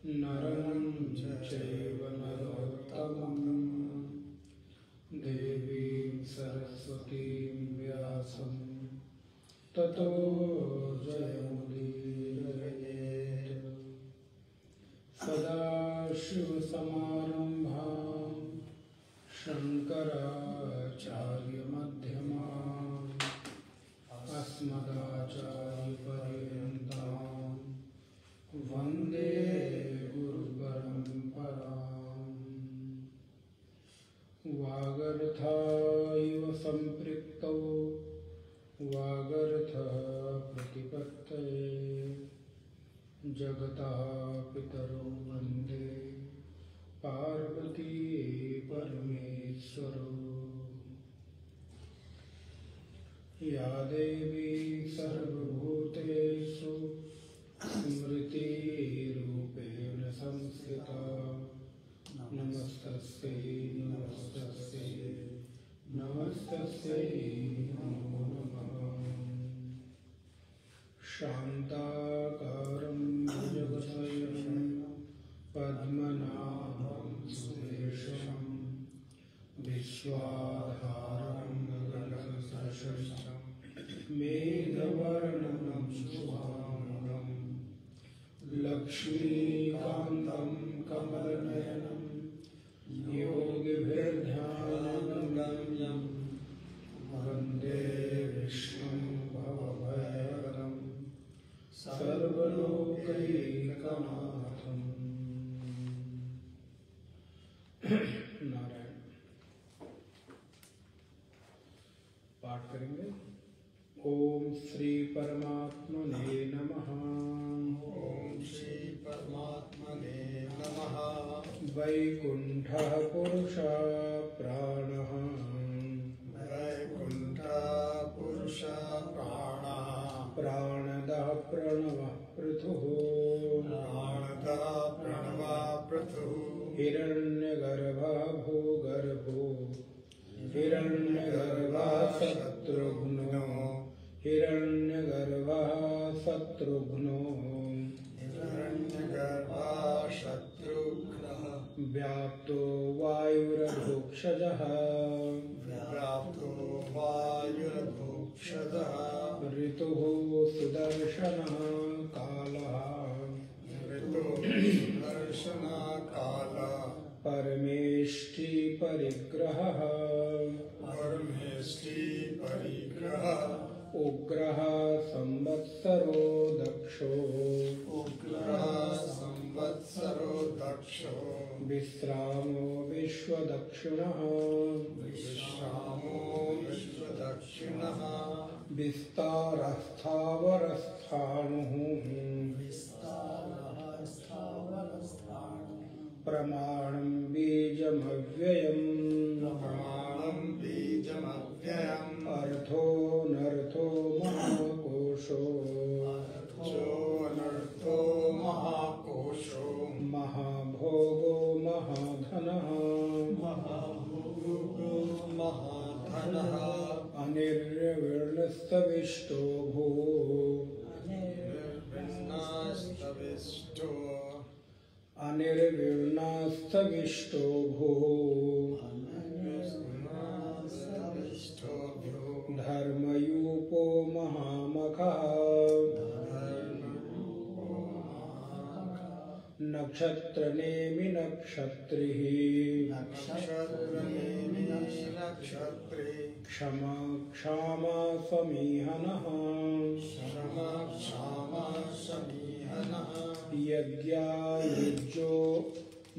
नरं चैव नरोत्तमं देवीं सरस्वतीं व्यासं ततो जयमुदीरयेत्। सदाशिवसमारम्भां शङ्कराचार्यमध्यमाम् अस्मदाचार्यपर्यन्तां वन्दे गुरुपरम्पराम्। वागर्थाविव सम्पृक्तौ वागर्थः प्रतिपत्तये जगतः पितरौ वन्दे पार्वती परमेश्वरौ। या देवी सर्वभूतेषु स्मृतिरूपेण संस्थिता नमस्तस्यै नमस्तस्यै नमस्तस्यै नमो नमः। शान्ताकारं भुजगशयनं पद्मनाभं सुरेशं विश्वाधारं गगनसदृशं मेघवर्णं शुभांगं लक्ष्मीकान्तं कमलनयनं योगिभिर्ध्यानगम्यं वन्दे विष्णुं भवभयहरं सर्वलोकैकनाथम्। नारायण पाठ करेंगे। ओम श्री परमात्मने नमः। ओम श्री परमात्मने नमः। वैकुंठः पुरुषः प्राणः वैकुंठः पुरुषः प्राणः प्राणदः प्रणवः पृथुः प्राणदः प्रणवः पृथुः हिरण्यगर्भः भूगर्भो हिरण्यगर्भः शत्रुघ्नो हिरण्यगर्भः शत्रुघ्नो हिरण्यगर्भः शत्रुघ्नः व्याप्तो वायुरधोक्षजः व्याप्तो वायुर्भोक्षदः ऋतुः सुदर्शनः कालः ऋतुः सुदर्शनः कालः परमेष्टि परिग्रहः परमेष्टि परिग्रहः उग्रः संवत्सरो दक्षो उग्रः संवत्सरो दक्षो विश्रामो विश्वदक्षिणः विश्रामो विश्वदक्षिणः विस्तारः स्थावरस्थाणुः विस्तारः स्थावरस्थाणुः प्रमाणं बीजमव्ययम् प्रमाणं बीजमव्ययम् अर्थो नर्थो महाकोशो अर्थोऽनर्थो महाकोशो महाभोगो महाधनः महाभोगो महाधनः अनिर्विण्णस्तविष्टो भूः निर्विण्णस्तविष्टो अनिर्विण्णस्तविष्टो भूः निर्विण्णस्तविष्टो धर्मयूपो महामखः नक्षत्रनेमि नक्षत्रिः नक्षत्रनेमि नक्षत्रे क्षमा क्षामा समीहनः क्षमा क्षामा समीहनः यज्ञायुज्यो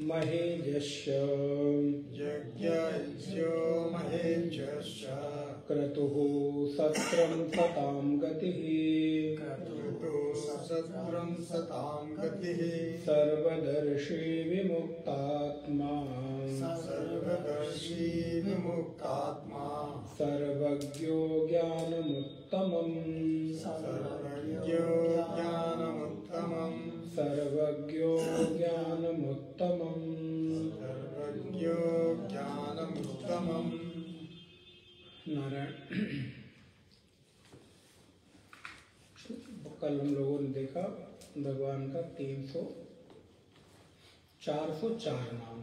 महेजस्य यज्ञो महेजस्य क्रतुः सत्रं सतां गतिः क्रतुः सत्रं सतां गतिः सर्वदर्शी विमुक्तात्मा सर्वदर्शी विमुक्तात्मा सर्वज्ञो ज्ञानमुत्तमम् सर्वज्ञो ज्ञानमुत्तमम् सर्वज्ञो ज्ञानमुत्तमम् सर्वज्ञो ज्ञानमुत्तमम्। नारायण। कल हम लोगों ने देखा भगवान का 404 नाम,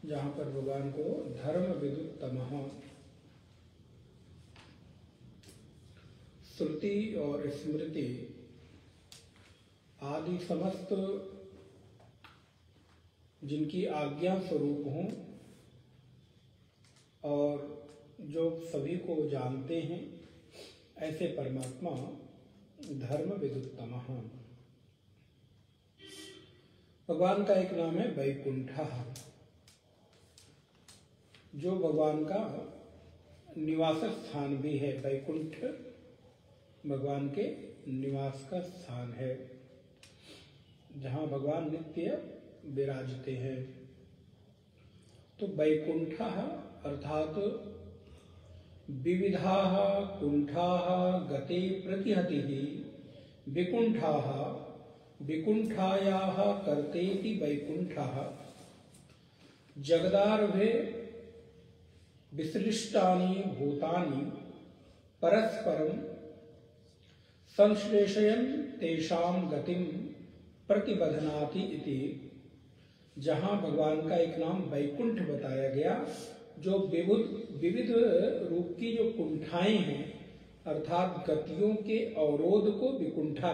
जहाँ पर भगवान को धर्म विदुत्तमः, श्रुति और स्मृति आदि समस्त जिनकी आज्ञा स्वरूप हों और जो सभी को जानते हैं, ऐसे परमात्मा धर्म विदुत्तमः। भगवान का एक नाम है वैकुंठः, जो भगवान का निवास स्थान भी है। वैकुंठ भगवान के निवास का स्थान है, जहाँ भगवान नित्य विराजते हैं। तो वैकुंठः अर्थात विविधाः कुंठाः गते प्रतिहतिः विकुंठाः विकुंठायाः कर्तेति वैकुंठः जगदार्भे विश्लिष्टानि भूतानि परस्परं संश्लेषयन् तेषां गतिं प्रतिबध्नाति इति। जहाँ भगवान का एक नाम वैकुंठ बताया गया, जो विविध रूप की जो कुंठाएं हैं अर्थात गतियों के अवरोध को विकुंठा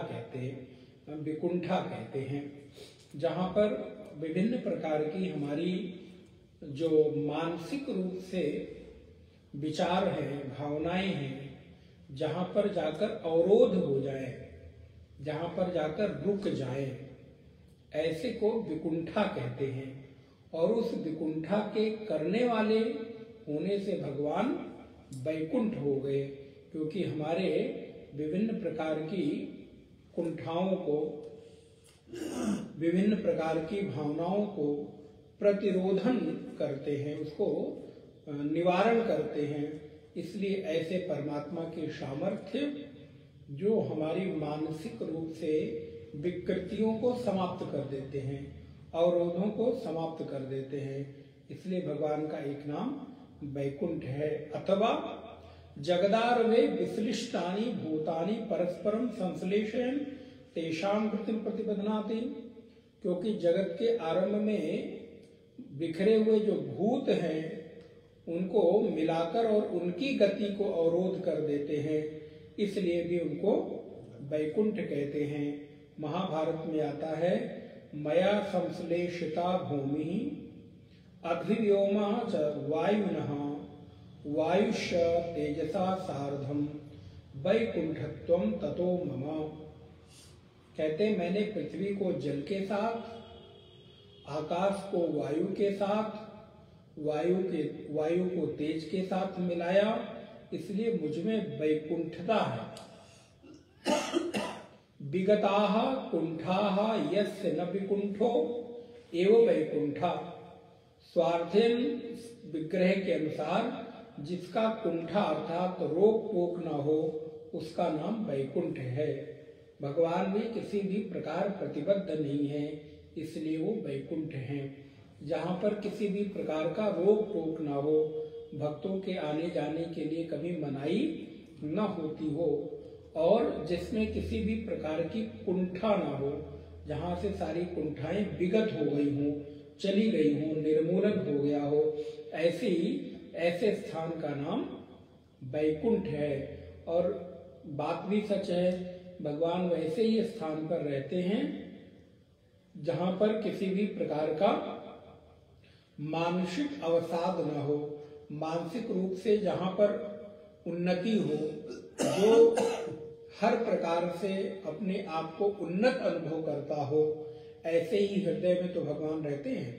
कहते हैं, जहाँ पर विभिन्न प्रकार की हमारी जो मानसिक रूप से विचार हैं, भावनाएं हैं, जहाँ पर जाकर अवरोध हो जाए, जहाँ पर जाकर रुक जाए, ऐसे को विकुंठा कहते हैं। और उस विकुंठा के करने वाले होने से भगवान वैकुंठ हो गए, क्योंकि हमारे विभिन्न प्रकार की कुंठाओं को, विभिन्न प्रकार की भावनाओं को प्रतिरोधन करते हैं, उसको निवारण करते हैं। इसलिए ऐसे परमात्मा के सामर्थ्य जो हमारी मानसिक रूप से विकृतियों को समाप्त कर देते हैं, अवरोधों को समाप्त कर देते हैं, इसलिए भगवान का एक नाम वैकुंठ है। अथवा जगदार्वे विश्लिष्टानि भूतानि परस्परम संश्लेषयन् तेषां गतिं प्रतिबध्नाति, क्योंकि जगत के आरंभ में बिखरे हुए जो भूत हैं उनको मिलाकर और उनकी गति को अवरोध कर देते हैं, इसलिए भी उनको वैकुंठ कहते हैं। महाभारत में आता है, मया संश्लेषिता भूमि अभिव्योमा च वायुनः वायुष तेजसा सार्धम वैकुंठत्वं ततो मम। कहते मैंने पृथ्वी को जल के साथ, आकाश को वायु के साथ, वायु को तेज के साथ मिलाया, इसलिए मुझमें वैकुंठता है। विगताः कुंठाः यस्य न विकुंठो एव वैकुंठा। स्वार्थेन विग्रह के अनुसार जिसका कुंठा अर्थात रोक टोक न हो, उसका नाम वैकुंठ है। भगवान भी किसी भी प्रकार प्रतिबद्ध नहीं है, इसलिए वो वैकुंठ हैं। जहाँ पर किसी भी प्रकार का रोक टोक न हो, भक्तों के आने जाने के लिए कभी मनाही न होती हो, और जिसमें किसी भी प्रकार की कुंठा न हो, जहाँ से सारी कुंठाएं विगत हो गई हों, चली गई हों, निर्मूलन हो गया हो, ऐसे स्थान का नाम वैकुंठ है। और बात भी सच है, भगवान वैसे ही स्थान पर रहते हैं जहाँ पर किसी भी प्रकार का मानसिक अवसाद न हो, मानसिक रूप से जहाँ पर उन्नति हो, जो हर प्रकार से अपने आप को उन्नत अनुभव करता हो, ऐसे ही हृदय में तो भगवान रहते हैं।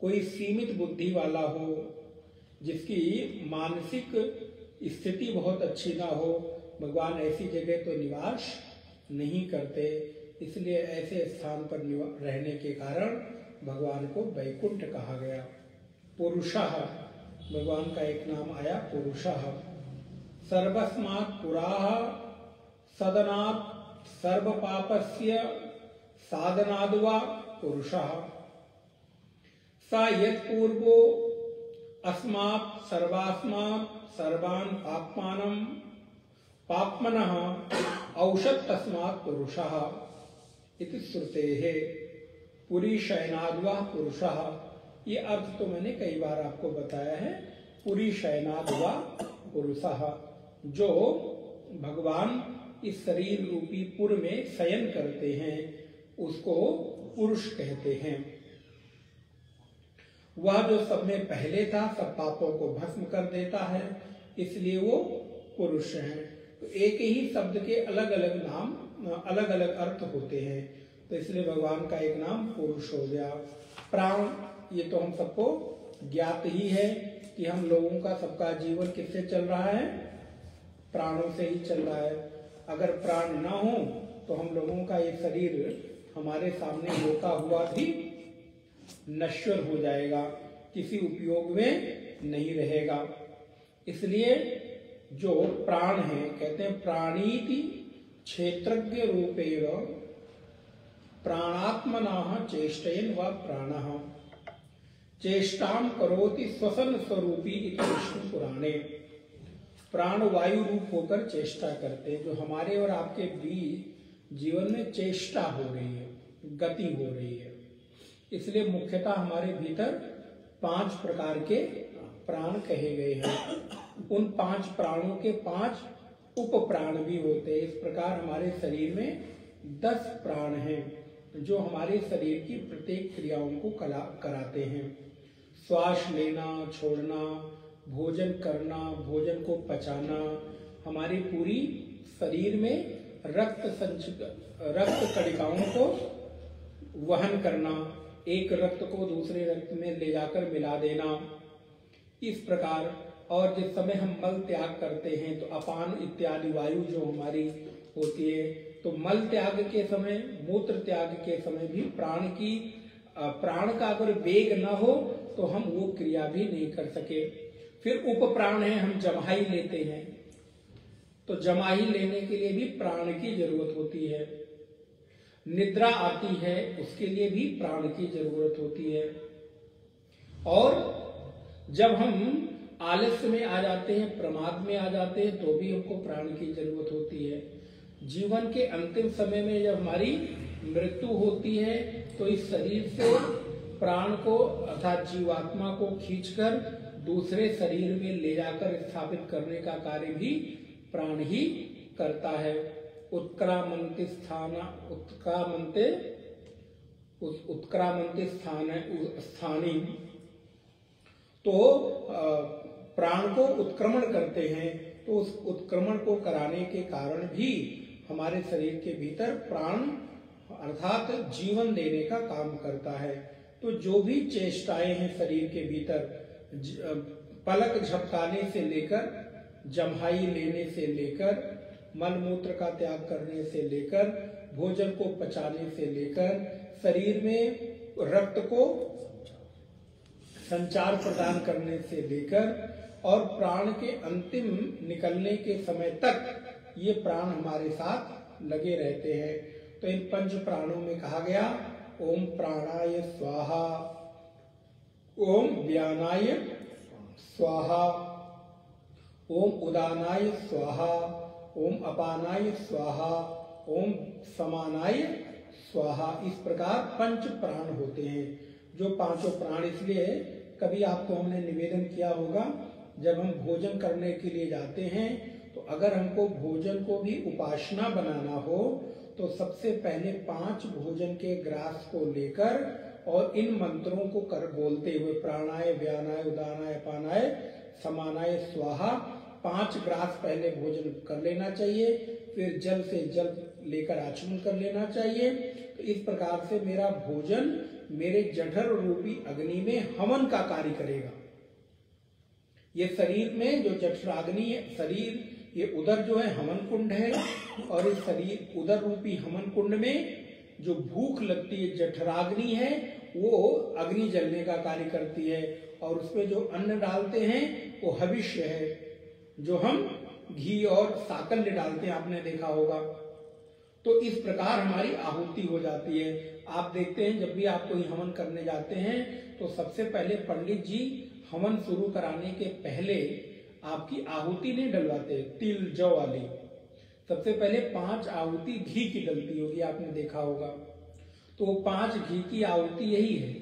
कोई सीमित बुद्धि वाला हो, जिसकी मानसिक स्थिति बहुत अच्छी ना हो, भगवान ऐसी जगह तो निवास नहीं करते। इसलिए ऐसे स्थान पर रहने के कारण भगवान को वैकुंठ कहा गया। पुरुषः, भगवान का एक नाम आया पुरुषः। सर्वस्मात् पुराः सदनात् सर्व पापस्य साधनाद्वा पुरुषः। सा यत्पूर्वो अस्मात् सर्वास्मात् सर्वान् पाप्मनः औषध तस्मात् पुरुषः इति श्रुतेः पुरी शयनाद्वा पुरुषः। ये अर्थ तो मैंने कई बार आपको बताया है। पुरी शयनाद्वा पुरुषः, जो भगवान इस शरीर रूपी पुर में शयन करते हैं उसको पुरुष कहते हैं। वह जो सब में पहले था, सब पापों को भस्म कर देता है, इसलिए वो पुरुष हैं। तो एक ही शब्द के अलग अलग नाम, अलग अलग अर्थ होते हैं, तो इसलिए भगवान का एक नाम पुरुष हो गया। प्राण, ये तो हम सबको ज्ञात ही है कि हम लोगों का सबका जीवन किससे चल रहा है? प्राणों से ही चल रहा है। अगर प्राण ना हो तो हम लोगों का ये शरीर हमारे सामने होता हुआ भी नश्वर हो जाएगा, किसी उपयोग में नहीं रहेगा। इसलिए जो प्राण है, कहते हैं प्राणीति क्षेत्रज्ञ रूपेण प्राणात्मनाः चेष्टयन् व प्राणः चेष्टाम करोति स्वसन स्वरूपी इति विष्णु पुराणे। प्राण वायु रूप होकर चेष्टा करते हैं, जो हमारे और आपके बीच जीवन में चेष्टा हो रही है, गति हो रही है। इसलिए मुख्यतः हमारे भीतर 5 प्रकार के प्राण कहे गए हैं। उन 5 प्राणों के 5 उप प्राण भी होते हैं। इस प्रकार हमारे शरीर में 10 प्राण हैं जो हमारे शरीर की प्रत्येक क्रियाओं को कराते हैं। श्वास लेना, छोड़ना, भोजन करना, भोजन को पचाना, हमारी पूरी शरीर में रक्त कणिकाओं को वहन करना, एक रक्त को दूसरे रक्त में ले जाकर मिला देना, इस प्रकार। और जिस समय हम मल त्याग करते हैं तो अपान इत्यादि वायु जो हमारी होती है, तो मल त्याग के समय, मूत्र त्याग के समय भी प्राण का अगर वेग न हो तो हम वो क्रिया भी नहीं कर सके। फिर उप प्राण है, हम जमाई लेते हैं, तो जमाई लेने के लिए भी प्राण की जरूरत होती है। निद्रा आती है, उसके लिए भी प्राण की जरूरत होती है। और जब हम आलस्य में आ जाते हैं, प्रमाद में आ जाते हैं, तो भी हमको प्राण की जरूरत होती है। जीवन के अंतिम समय में जब हमारी मृत्यु होती है तो इस शरीर से प्राण को अर्थात जीवात्मा को खींचकर दूसरे शरीर में ले जाकर स्थापित करने का कार्य भी प्राण ही करता है। उत्क्रामंते स्थानी, तो प्राण को उत्क्रमण करते हैं, तो उस उत्क्रमण को कराने के कारण भी हमारे शरीर के भीतर प्राण अर्थात जीवन देने का काम करता है। तो जो भी चेष्टाएं हैं शरीर के भीतर, पलक झपकाने से लेकर, जम्हाई लेने से लेकर, मल मूत्र का त्याग करने से लेकर, भोजन को पचाने से लेकर, शरीर में रक्त को संचार प्रदान करने से लेकर और प्राण के अंतिम निकलने के समय तक ये प्राण हमारे साथ लगे रहते हैं। तो इन 5 प्राणों में कहा गया ओम प्राणाय स्वाहा, ओम व्यानाय स्वाहा, ओम उदानाय स्वाहा, ओम अपानाय स्वाहा, ओम समानाय स्वाहा। इस प्रकार 5 प्राण होते हैं, जो 5 प्राण। इसलिए कभी आपको हमने निवेदन किया होगा, जब हम भोजन करने के लिए जाते हैं तो अगर हमको भोजन को भी उपासना बनाना हो तो सबसे पहले 5 भोजन के ग्रास को लेकर और इन मंत्रों को कर बोलते हुए प्राणाय व्यानाय उदानाय अपानाय समानाय स्वाहा 5 ग्रास पहले भोजन कर लेना चाहिए। फिर जल से जल लेकर आचमन कर लेना चाहिए। तो इस प्रकार से मेरा भोजन मेरे जठर रूपी अग्नि में हवन का कार्य करेगा। ये शरीर में जो जठराग्नि है, शरीर ये उदर जो है हवन कुंड है, और इस शरीर उदर रूपी हवन कुंड में जो भूख लगती है जठराग्नि है, वो अग्नि जलने का कार्य करती है। और उसमें जो अन्न डालते हैं वो हविष्य है, जो हम घी और साकल्य डालते हैं, आपने देखा होगा। तो इस प्रकार हमारी आहुति हो जाती है। आप देखते हैं जब भी आप कोई हवन करने जाते हैं तो सबसे पहले पंडित जी हवन शुरू कराने के पहले आपकी आहुति नहीं डलवाते, तिल जौ वाली। सबसे पहले 5 आहुति घी की डलती होगी, आपने देखा होगा। तो 5 घी की आहुति यही है,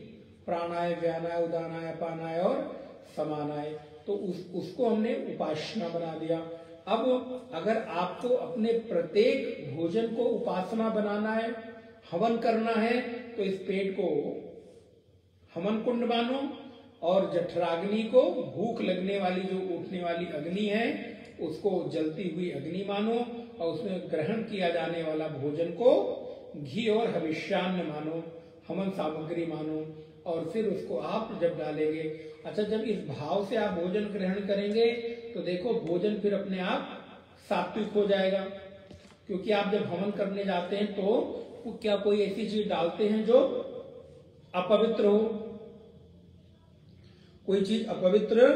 प्राणाय, व्यानाय, उदानाय, अपानाय और समानाय। तो उसको हमने उपासना बना दिया। अब अगर आपको अपने प्रत्येक भोजन को उपासना बनाना है, हवन करना है, तो इस पेट को हवन कुंड मानो और जठराग्नि को, भूख लगने वाली जो उठने वाली अग्नि है, उसको जलती हुई अग्नि मानो और उसमें ग्रहण किया जाने वाला भोजन को घी और हविष्यान्न मानो, हवन सामग्री मानो। और फिर उसको आप जब डालेंगे, अच्छा जब इस भाव से आप भोजन ग्रहण करेंगे तो देखो भोजन फिर अपने आप सात्विक हो जाएगा। क्योंकि आप जब हवन करने जाते हैं तो क्या कोई ऐसी चीज डालते हैं जो अपवित्र हो? कोई चीज अपवित्र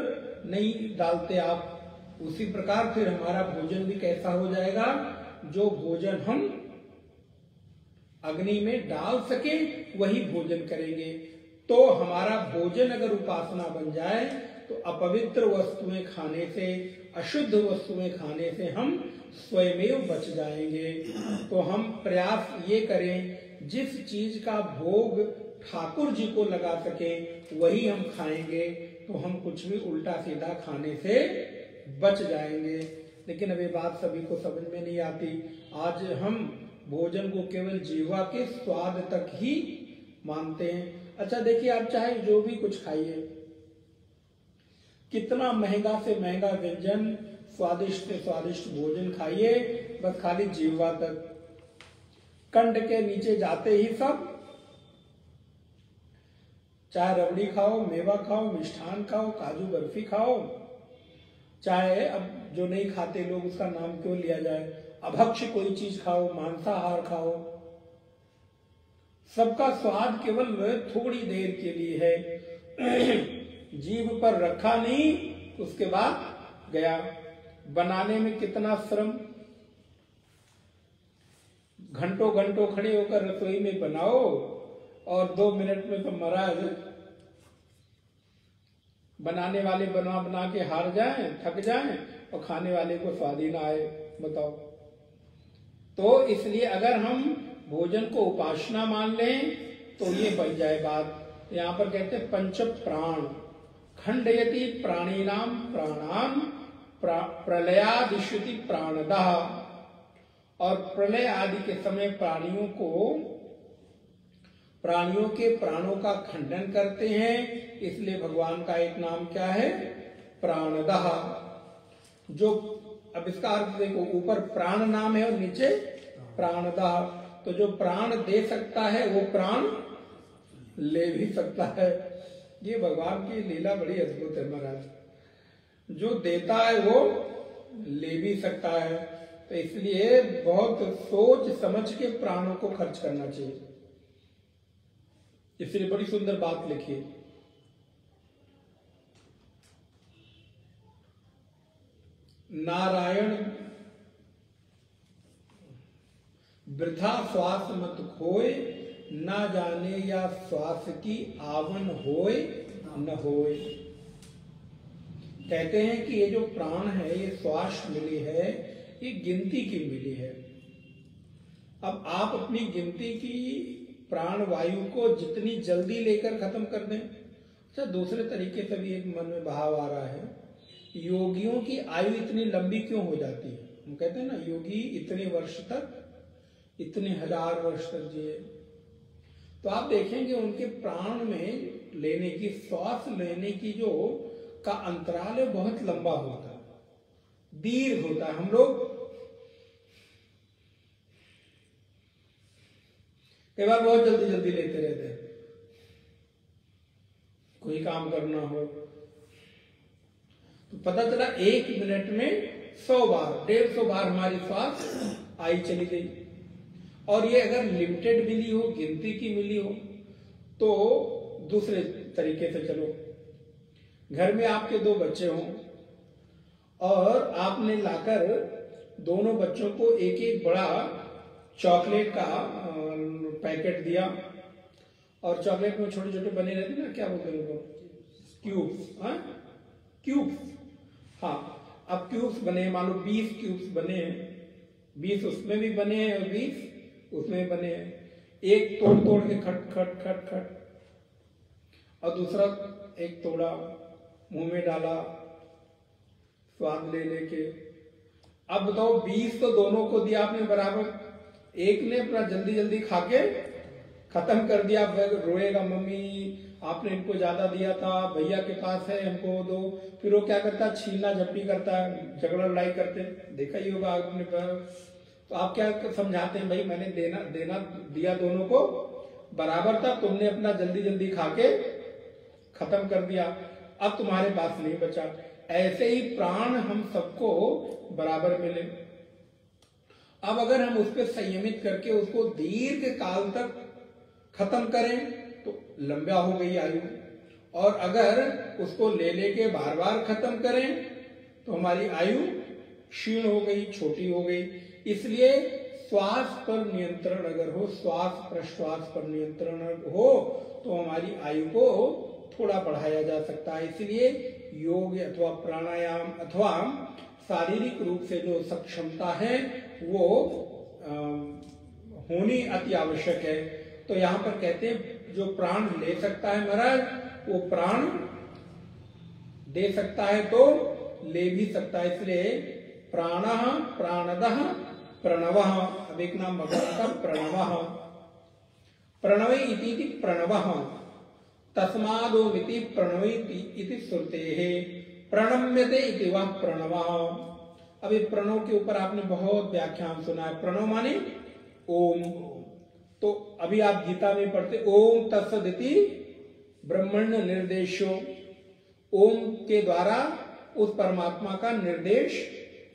नहीं डालते आप। उसी प्रकार फिर हमारा भोजन भी कैसा हो जाएगा, जो भोजन हम अग्नि में डाल सके वही भोजन करेंगे। तो हमारा भोजन अगर उपासना बन जाए तो अपवित्र वस्तुएं खाने से, अशुद्ध वस्तुएं खाने से हम स्वयमेव बच जाएंगे। तो हम प्रयास ये करें, जिस चीज का भोग ठाकुर जी को लगा सके वही हम खाएंगे, तो हम कुछ भी उल्टा सीधा खाने से बच जाएंगे। लेकिन अब ये बात सभी को समझ में नहीं आती। आज हम भोजन को केवल जीवा के स्वाद तक ही मानते हैं। अच्छा देखिए, आप चाहे जो भी कुछ खाइए, कितना महंगा से महंगा व्यंजन, स्वादिष्ट से स्वादिष्ट भोजन खाइए, बस खाली जीवा तक, कंठ के नीचे जाते ही सब, चाहे रबड़ी खाओ, मेवा खाओ, मिष्ठान खाओ, काजू बर्फी खाओ, चाहे अब जो नहीं खाते लोग उसका नाम क्यों लिया जाए, अभक्ष्य कोई चीज खाओ, मांसाहार खाओ, सबका स्वाद केवल थोड़ी देर के लिए है। जीभ पर रखा नहीं, उसके बाद गया। बनाने में कितना श्रम, घंटों घंटों खड़े होकर रसोई में बनाओ और 2 मिनट में तो महाराज बनाने वाले बना बना के हार जाएं, थक जाएं और खाने वाले को स्वाद ही ना आए। बताओ। तो इसलिए अगर हम भोजन को उपासना मान लें तो ये बन जाए बात। यहाँ पर कहते हैं पंच प्राण खंडयति प्राणीनाम प्राणान प्रलयादिश्यति प्राणदः। और प्रलय आदि के समय प्राणियों के प्राणों का खंडन करते हैं। इसलिए भगवान का एक नाम क्या है, प्राणदः। जो अब इसका अर्थ देखो, ऊपर प्राण नाम है और नीचे प्राणदः। तो जो प्राण दे सकता है वो प्राण ले भी सकता है। ये भगवान की लीला बड़ी अद्भुत है महाराज। जो देता है वो ले भी सकता है। तो इसलिए बहुत सोच समझ के प्राणों को खर्च करना चाहिए। इसलिए बड़ी सुंदर बात लिखी, नारायण वृथा श्वास मत खोए, ना जाने या श्वास की आवन होए न होए। कहते हैं कि ये जो प्राण है, ये श्वास मिली है, ये गिनती की मिली है। अब आप अपनी गिनती की प्राण वायु को जितनी जल्दी लेकर खत्म कर दें। अच्छा, दूसरे तरीके से भी एक मन में भाव आ रहा है, योगियों की आयु इतनी लंबी क्यों हो जाती है? हम कहते हैं ना, योगी इतने वर्ष तक, इतने हजार वर्ष तक जिए। तो आप देखेंगे उनके प्राण में लेने की, श्वास लेने की जो का अंतराल है बहुत लंबा होता है, दीर्घ होता है। हम लोग कई बार बहुत जल्दी जल्दी लेते रहते हैं, कोई काम करना हो तो पता चला 1 मिनट में 100 बार 150 बार हमारी श्वास आई चली गई। और ये अगर लिमिटेड मिली हो, गिनती की मिली हो, तो दूसरे तरीके से चलो। घर में आपके 2 बच्चे हों और आपने लाकर दोनों बच्चों को एक एक बड़ा चॉकलेट का पैकेट दिया, और चॉकलेट में छोटे छोटे बने रहते ना, क्या बोलते हैं उनको, क्यूब्स। हाँ, क्यूब्स। हाँ, अब क्यूब्स बने, मान लो 20 क्यूब्स बने हैं 20 उसमें भी बने हैं और 20 उसमें बने हैं। एक तोड़ तोड़ के खट खट खट खट, और दूसरा एक तोड़ा मुंह में डाला स्वाद ले लेके। अब बताओ 20 तो दोनों को दिया आपने बराबर, एक ने अपना जल्दी जल्दी खा के खत्म कर दिया, रोएगा मम्मी आपने इनको ज्यादा दिया था, भैया के पास है हमको दो। फिर वो क्या करता है, छीना झपटी करता है, झगड़ा लड़ाई करते, देखा ही होगा आपने। तो आप क्या समझाते हैं, भाई मैंने देना दिया दोनों को बराबर था, तुमने अपना जल्दी जल्दी खा के खत्म कर दिया, अब तुम्हारे पास नहीं बचा। ऐसे ही प्राण हम सबको बराबर मिले। अब अगर हम उस पर संयमित करके उसको दीर्घ काल तक खत्म करें तो लंबा हो गई आयु, और अगर उसको ले लेके बार बार खत्म करें तो हमारी आयु क्षीण हो गई, छोटी हो गई। इसलिए श्वास पर नियंत्रण अगर हो, श्वास प्रश्वास पर नियंत्रण हो तो हमारी आयु को थोड़ा बढ़ाया जा सकता है। इसलिए योग अथवा प्राणायाम अथवा शारीरिक रूप से जो सक्षमता है वो होनी अति आवश्यक है। तो यहाँ पर कहते हैं जो प्राण ले सकता है महाराज, वो प्राण दे सकता है तो ले भी सकता है। इसलिए प्राणः प्राणदः प्रणवः, अब एक नाम भगवान का प्रणवः, प्रणव इति प्रणवः, तस्मादोमिति प्रणवति इति श्रुतेः, प्रणम्यते इति वह प्रणवः। अब ये प्रणव के ऊपर आपने बहुत व्याख्यान सुना है। प्रणव माने ओम, तो अभी आप गीता में पढ़ते ओम तत्सदिति ब्रह्मण्य निर्देशो, ओम के द्वारा उस परमात्मा का निर्देश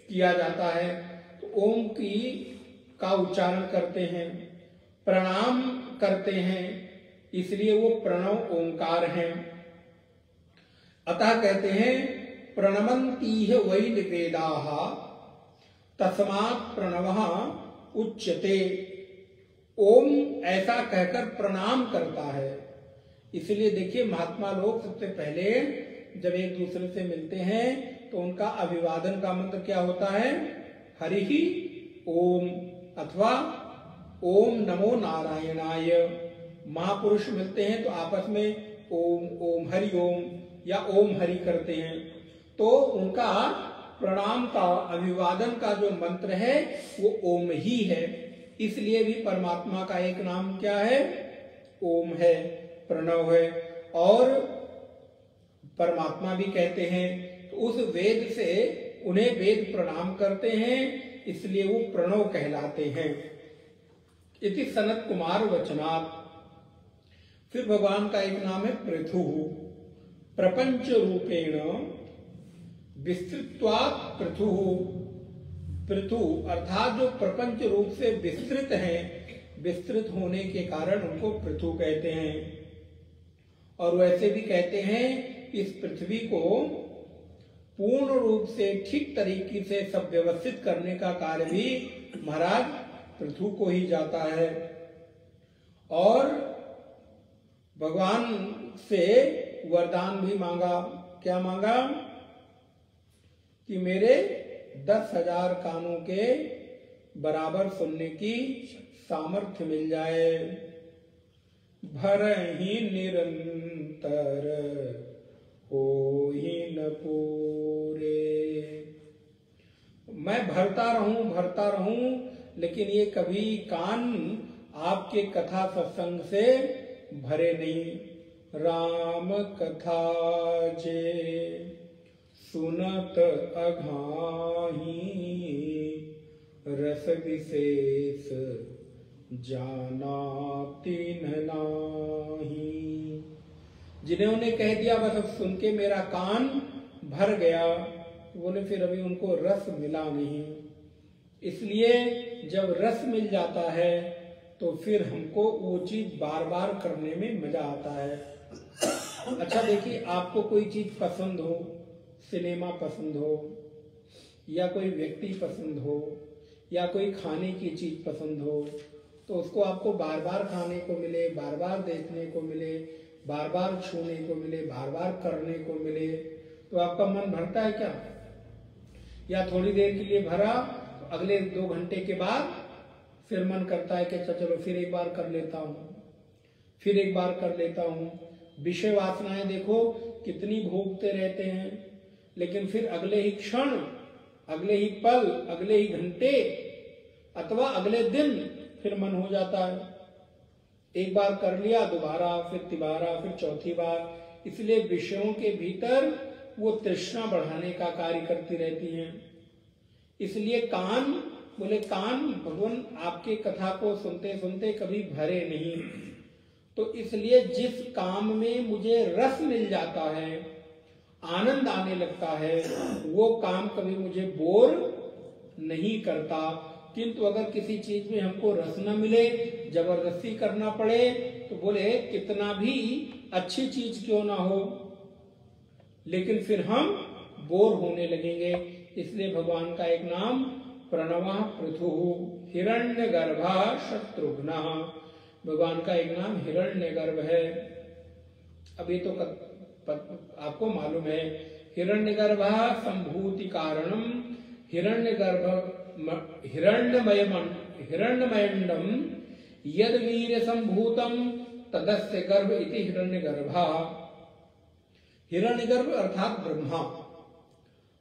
किया जाता है। तो ओम का उच्चारण करते हैं, प्रणाम करते हैं, इसलिए वो प्रणव ओंकार है। अतः कहते हैं प्रणमन्तीह वै वेदाः तस्मात् प्रणवः उच्यते। ओम ऐसा कहकर प्रणाम करता है। इसलिए देखिए महात्मा लोग सबसे पहले जब एक दूसरे से मिलते हैं तो उनका अभिवादन का मंत्र क्या होता है, हरिहि ओम अथवा ओम नमो नारायणाय। महापुरुष मिलते हैं तो आपस में ओम ओम हरि ओम या ओम हरि करते हैं। तो उनका प्रणाम का अभिवादन का जो मंत्र है वो ओम ही है। इसलिए भी परमात्मा का एक नाम क्या है, ओम है, प्रणव है। और परमात्मा भी कहते हैं तो उस वेद से उन्हें वेद प्रणाम करते हैं, इसलिए वो प्रणव कहलाते हैं। इति सनत कुमार वचनात्। फिर भगवान का एक नाम है पृथु, प्रपंच रूपेण विस्तृत्वात् पृथु। पृथु अर्थात जो प्रपंच रूप से विस्तृत है, विस्तृत होने के कारण उनको पृथु कहते हैं। और वैसे भी कहते हैं इस पृथ्वी को पूर्ण रूप से ठीक तरीके से सब व्यवस्थित करने का कार्य भी महाराज पृथु को ही जाता है। और भगवान से वरदान भी मांगा, क्या मांगा कि मेरे 10,000 कानों के बराबर सुनने की सामर्थ्य मिल जाए। भर ही निरंतर हो ही न पूरे। मैं भरता रहूं लेकिन ये कभी कान आपके कथा सत्संग से भरे नहीं। राम कथा जे सुनत अघाही, रस विशेष जाना तिन्ह नाही। जिन्होंने कह दिया बस अब सुन के मेरा कान भर गया, बोले फिर अभी उनको रस मिला नहीं। इसलिए जब रस मिल जाता है तो फिर हमको वो चीज बार बार करने में मजा आता है। अच्छा देखिए, आपको कोई चीज पसंद हो, सिनेमा पसंद हो या कोई व्यक्ति पसंद हो या कोई खाने की चीज पसंद हो, तो उसको आपको बार बार खाने को मिले, बार बार देखने को मिले, बार बार छूने को मिले, बार बार करने को मिले, तो आपका मन भरता है क्या? या थोड़ी देर के लिए भरा, तो अगले 2 घंटे के बाद फिर मन करता है कि अच्छा चलो फिर एक बार कर लेता हूँ, फिर एक बार कर लेता हूँ। विषय वासनाएं देखो कितनी भोगते रहते हैं, लेकिन फिर अगले ही क्षण, अगले ही पल, अगले ही घंटे अथवा अगले दिन फिर मन हो जाता है। एक बार कर लिया, दोबारा, फिर तिबारा, फिर चौथी बार। इसलिए विषयों के भीतर वो तृष्णा बढ़ाने का कार्य करती रहती हैं। इसलिए कान, बोले कान भगवान आपके कथा को सुनते सुनते कभी भरे नहीं। तो इसलिए जिस काम में मुझे रस मिल जाता है, आनंद आने लगता है, वो काम कभी मुझे बोर नहीं करता। किंतु अगर किसी चीज में हमको रस न मिले, जबरदस्ती करना पड़े, तो बोले कितना भी अच्छी चीज क्यों ना हो, लेकिन फिर हम बोर होने लगेंगे। इसलिए भगवान का एक नाम प्रणवः पृथुः हिरण्यगर्भः शत्रुघ्नः, भगवान का एक नाम हिरण्यगर्भ है। अब ये तो आपको मालूम है, हिरण्यगर्भः संभूति कारणम हिरण्यमयंडम यद वीर्य संभूतम तदस्य गर्भ इति हिरण्यगर्भः। हिरण्यगर्भ अर्थात ब्रह्मा,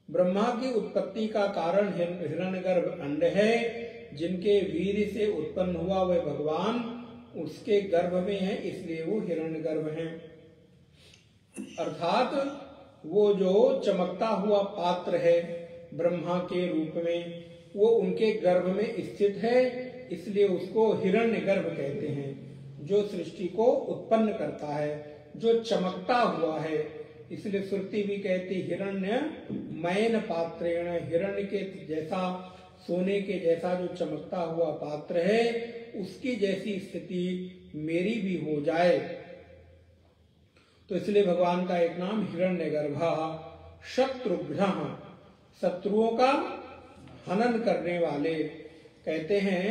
ब्रह्मा की उत्पत्ति का कारण हिरण्यगर्भ अंड है। जिनके वीर्य से उत्पन्न हुआ वह भगवान उसके गर्भ में है, इसलिए वो हिरण्यगर्भ हैं। अर्थात वो जो चमकता हुआ पात्र है ब्रह्मा के रूप में, वो उनके गर्भ में स्थित है, इसलिए उसको हिरण्यगर्भ कहते हैं। जो सृष्टि को उत्पन्न करता है, जो चमकता हुआ है, इसलिए श्रुति भी कहती हिरण्यमयन पात्रेण, हिरण्य के जैसा, सोने के जैसा जो चमकता हुआ पात्र है, उसकी जैसी स्थिति मेरी भी हो जाए। तो इसलिए भगवान का एक नाम हिरण्यगर्भः शत्रुघ्नः, शत्रुओं का हनन करने वाले। कहते हैं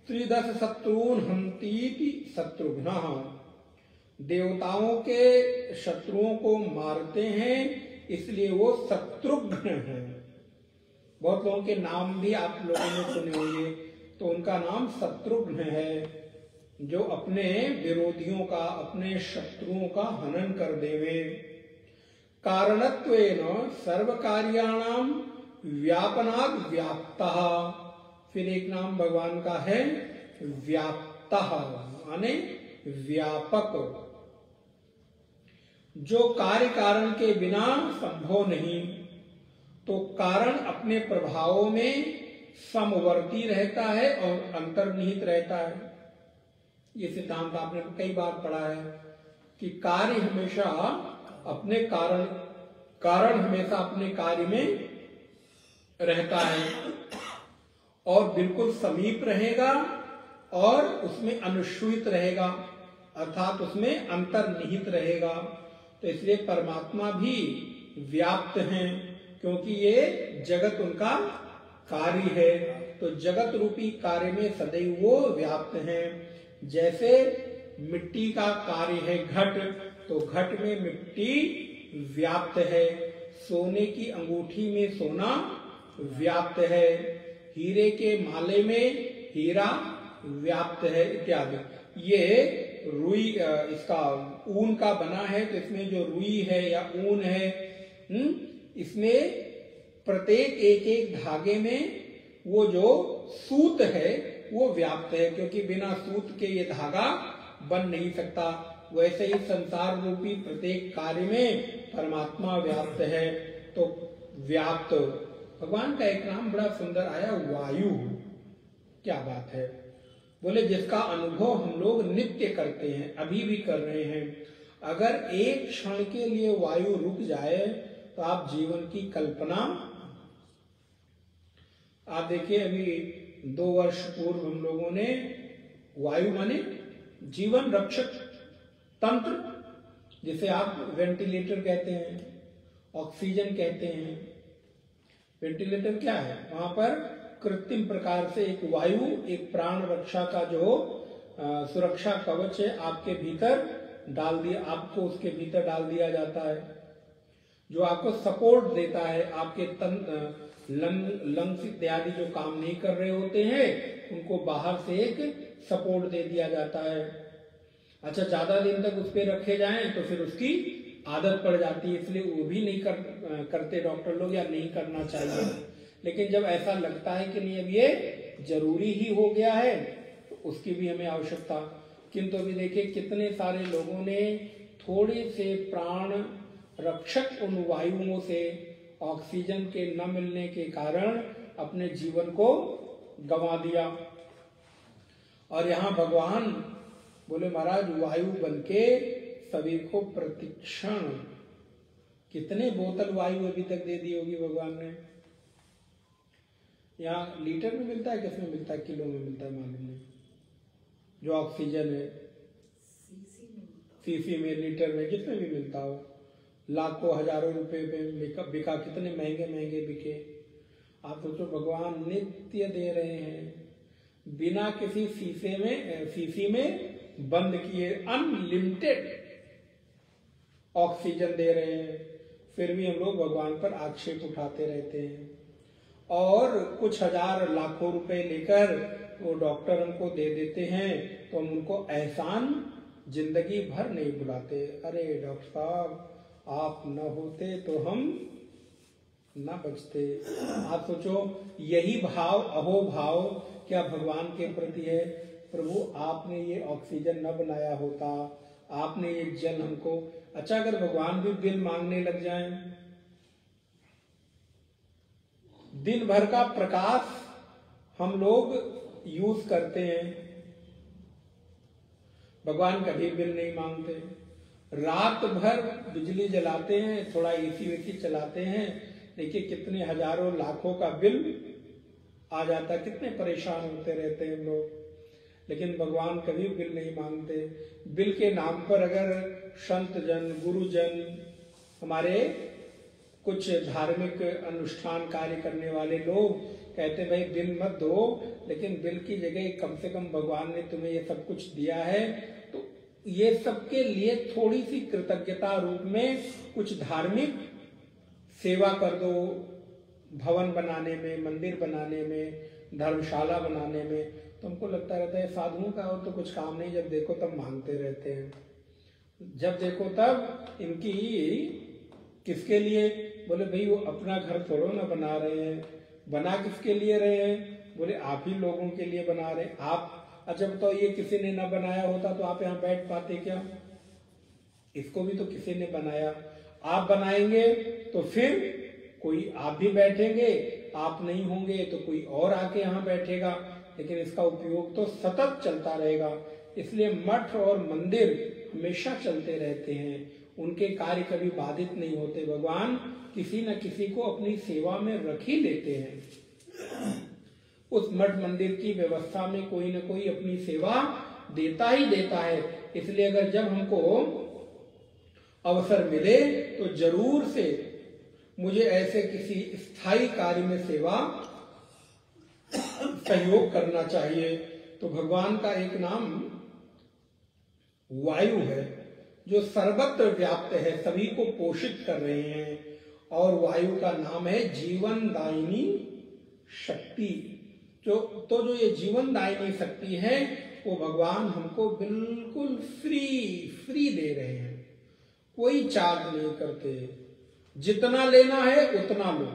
त्रिदश शत्रून् हन्तीति शत्रुघ्नः, देवताओं के शत्रुओं को मारते हैं, इसलिए वो शत्रुघ्न हैं। बहुत लोगों के नाम भी आप लोगों ने सुने होंगे, तो उनका नाम शत्रुघ्न है, जो अपने विरोधियों का, अपने शत्रुओं का हनन कर देवे। कारणत्वेन सर्व कार्याणाम व्यापनाद व्याप्तः, फिर एक नाम भगवान का है व्याप्तः, माने व्यापक। जो कार्य कारण के बिना संभव नहीं, तो कारण अपने प्रभावों में समवर्ती रहता है और अंतर्निहित रहता है। ये सिद्धांत आपने कई बार पढ़ा है कि कार्य हमेशा अपने कारण हमेशा अपने कार्य में रहता है और बिल्कुल समीप रहेगा और उसमें अनुश्रित रहेगा, अर्थात उसमें अंतर्निहित रहेगा। तो इसलिए परमात्मा भी व्याप्त हैं, क्योंकि ये जगत उनका कार्य है। तो जगत रूपी कार्य में सदैव वो व्याप्त हैं। जैसे मिट्टी का कार्य है घट, तो घट में मिट्टी व्याप्त है। सोने की अंगूठी में सोना व्याप्त है, हीरे के माले में हीरा व्याप्त है, इत्यादि। ये रुई, इसका ऊन का बना है, तो इसमें जो रुई है या ऊन है, इसमें प्रत्येक एक एक धागे में वो जो सूत है वो व्याप्त है, क्योंकि बिना सूत के ये धागा बन नहीं सकता। वैसे ही संसार रूपी प्रत्येक कार्य में परमात्मा व्याप्त है। तो व्याप्त भगवान का एक नाम बड़ा सुंदर आया, वायु। क्या बात है, बोले जिसका अनुभव हम लोग नित्य करते हैं, अभी भी कर रहे हैं। अगर एक क्षण के लिए वायु रुक जाए तो आप जीवन की कल्पना, आप देखिए अभी 2 वर्ष पूर्व हम लोगों ने वायु माने जीवन रक्षक तंत्र, जिसे आप वेंटिलेटर कहते हैं, ऑक्सीजन कहते हैं। वेंटिलेटर क्या है, वहां पर कृत्रिम प्रकार से एक वायु, एक प्राण रक्षा का जो सुरक्षा कवच है आपके भीतर डाल दिया, आपको उसके भीतर डाल दिया जाता है, जो आपको सपोर्ट देता है, आपके लंग्स इत्यादि जो काम नहीं कर रहे होते हैं उनको बाहर से एक सपोर्ट दे दिया जाता है। अच्छा, ज्यादा दिन तक उस पर रखे जाएं तो फिर उसकी आदत पड़ जाती है, इसलिए वो भी नहीं करते डॉक्टर लोग, या नहीं करना चाहिए। लेकिन जब ऐसा लगता है कि नहीं अब ये जरूरी ही हो गया है तो उसकी भी हमें आवश्यकता। किंतु अभी देखिए कितने सारे लोगों ने थोड़े से प्राण रक्षक उन वायुओं से, ऑक्सीजन के न मिलने के कारण अपने जीवन को गंवा दिया। और यहाँ भगवान बोले महाराज वायु बनके सभी को प्रतिक्षण, कितने बोतल वायु अभी तक दे दी होगी भगवान ने। यहाँ लीटर में मिलता है, किसमें मिलता है, किलो में मिलता है मालूम नहीं। जो ऑक्सीजन है सीसी में, लीटर में, जिसमें भी मिलता हो, लाखों हजारों रुपए पे बिका, कितने महंगे महंगे बिके। आप सोचो भगवान नित्य दे रहे हैं, बिना किसी सीसी में बंद किए अनलिमिटेड ऑक्सीजन दे रहे हैं। फिर भी हम लोग भगवान पर आक्षेप उठाते रहते हैं और कुछ हजार लाखों रुपए लेकर वो डॉक्टर हमको दे देते हैं तो हम उनको एहसान जिंदगी भर नहीं भुलाते। अरे डॉक्टर साहब आप न होते तो हम न बचते। आप सोचो यही भाव, अहोभाव क्या भगवान के प्रति है। प्रभु आपने ये ऑक्सीजन न बनाया होता, आपने ये जल हमको। अच्छा, अगर भगवान भी बिल मांगने लग जाएं, दिन भर का प्रकाश हम लोग यूज करते हैं, भगवान कभी बिल नहीं मांगते। रात भर बिजली जलाते हैं, थोड़ा एसी वेसी चलाते हैं, देखिए कितने हजारों लाखों का बिल आ जाता है, कितने परेशान होते रहते हैं हम लोग। लेकिन भगवान कभी बिल नहीं मांगते। बिल के नाम पर अगर संत जन, गुरुजन, हमारे कुछ धार्मिक अनुष्ठान कार्य करने वाले लोग कहते भाई बिल मत दो, लेकिन बिल की जगह कम से कम भगवान ने तुम्हें ये सब कुछ दिया है तो ये सबके लिए थोड़ी सी कृतज्ञता रूप में कुछ धार्मिक सेवा कर दो। भवन बनाने में, मंदिर बनाने में, धर्मशाला बनाने में। तो हमको लगता रहता है साधुओं का और तो कुछ काम नहीं, जब देखो तब मांगते रहते हैं, जब देखो तब इनकी किसके लिए। बोले भाई वो अपना घर थोड़ो ना बना रहे हैं, बना किसके लिए रहे हैं। बोले आप ही लोगों के लिए बना रहे आप। अच्छा तो ये किसी ने ना बनाया होता तो आप यहाँ बैठ पाते क्या। इसको भी तो किसी ने बनाया। आप बनाएंगे तो फिर कोई, आप भी बैठेंगे, आप नहीं होंगे तो कोई और आके यहाँ बैठेगा, लेकिन इसका उपयोग तो सतत चलता रहेगा। इसलिए मठ और मंदिर हमेशा चलते रहते हैं, उनके कार्य कभी बाधित नहीं होते। भगवान किसी न किसी को अपनी सेवा में रख ही लेते हैं। उस मठ मंदिर की व्यवस्था में कोई न कोई अपनी सेवा देता ही देता है। इसलिए अगर जब हमको अवसर मिले तो जरूर से मुझे ऐसे किसी स्थायी कार्य में सेवा सहयोग करना चाहिए। तो भगवान का एक नाम वायु है जो सर्वत्र व्याप्त है, सभी को पोषित कर रहे हैं। और वायु का नाम है जीवन दायिनी शक्ति। जो ये जीवन दायिनी शक्ति है वो भगवान हमको बिल्कुल फ्री दे रहे हैं, कोई चार्ज नहीं करते। जितना लेना है उतना लो,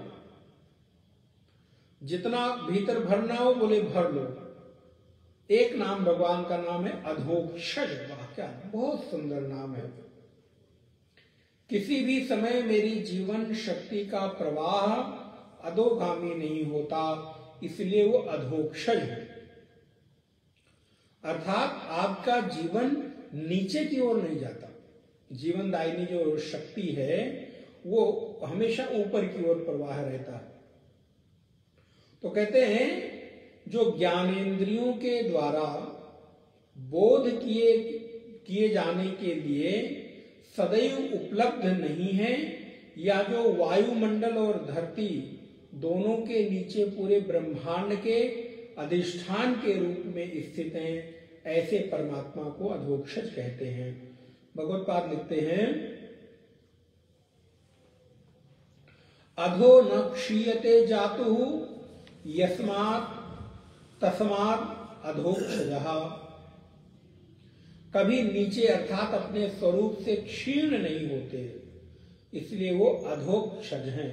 जितना भीतर भरना हो बोले भर लो। एक नाम भगवान का नाम है अधोक्षज। क्या बहुत सुंदर नाम है। किसी भी समय मेरी जीवन शक्ति का प्रवाह अधोगामी नहीं होता, इसलिए वो अधोक्षज है। अर्थात आपका जीवन नीचे की ओर नहीं जाता। जीवन दायिनी जो शक्ति है वो हमेशा ऊपर की ओर प्रवाह रहता है। तो कहते हैं जो ज्ञानेंद्रियों के द्वारा बोध किए जाने के लिए सदैव उपलब्ध नहीं है, या जो वायुमंडल और धरती दोनों के नीचे पूरे ब्रह्मांड के अधिष्ठान के रूप में स्थित हैं, ऐसे परमात्मा को अधोक्षज कहते हैं। भगवत्पाद लिखते हैं अधो न क्षीयते जातु यस्मात् तस्मात् अधोक्षजः। कभी नीचे अर्थात अपने स्वरूप से क्षीण नहीं होते, इसलिए वो अधोक्षज हैं।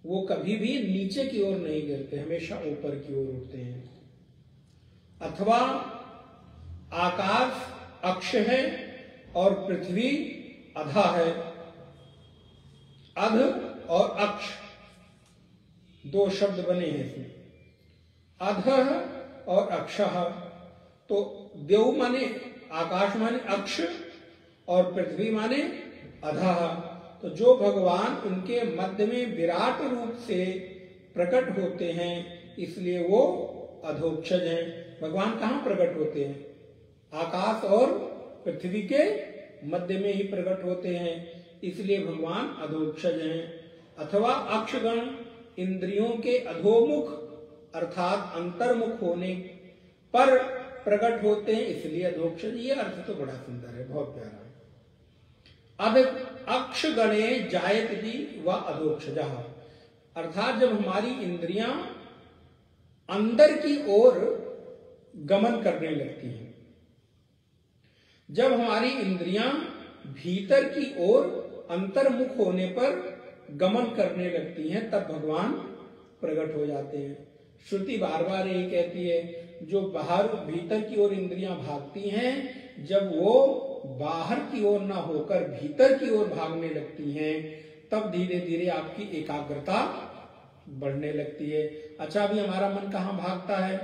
वो कभी भी नीचे की ओर नहीं गिरते, हमेशा ऊपर की ओर उठते हैं। अथवा आकाश अक्ष है और पृथ्वी अधा है। अध और अक्ष दो शब्द बने हैं इसमें, अध और अक्षः। तो देव माने आकाश माने अक्ष और पृथ्वी माने अधः। तो जो भगवान उनके मध्य में विराट रूप से प्रकट होते हैं, इसलिए वो अधोक्षज हैं। भगवान कहाँ प्रकट होते हैं? आकाश और पृथ्वी के मध्य में ही प्रकट होते हैं, इसलिए भगवान अधोक्षज हैं। अथवा अक्षगण इंद्रियों के अधोमुख अर्थात अंतर्मुख होने पर प्रकट होते हैं, इसलिए अधोक्षज। ये अर्थ तो बड़ा सुंदर है, बहुत प्यारा है। अब अक्ष गणे जायति व अधोक्षजः, अर्थात जब हमारी इंद्रियां अंदर की ओर गमन करने लगती हैं, जब हमारी इंद्रियां भीतर की ओर अंतर्मुख होने पर गमन करने लगती हैं, तब भगवान प्रकट हो जाते हैं। श्रुति बार बार यही कहती है, जो बाहर भीतर की ओर इंद्रियां भागती हैं, जब वो बाहर की ओर ना होकर भीतर की ओर भागने लगती हैं, तब धीरे धीरे आपकी एकाग्रता बढ़ने लगती है। अच्छा, अभी हमारा मन कहाँ भागता है?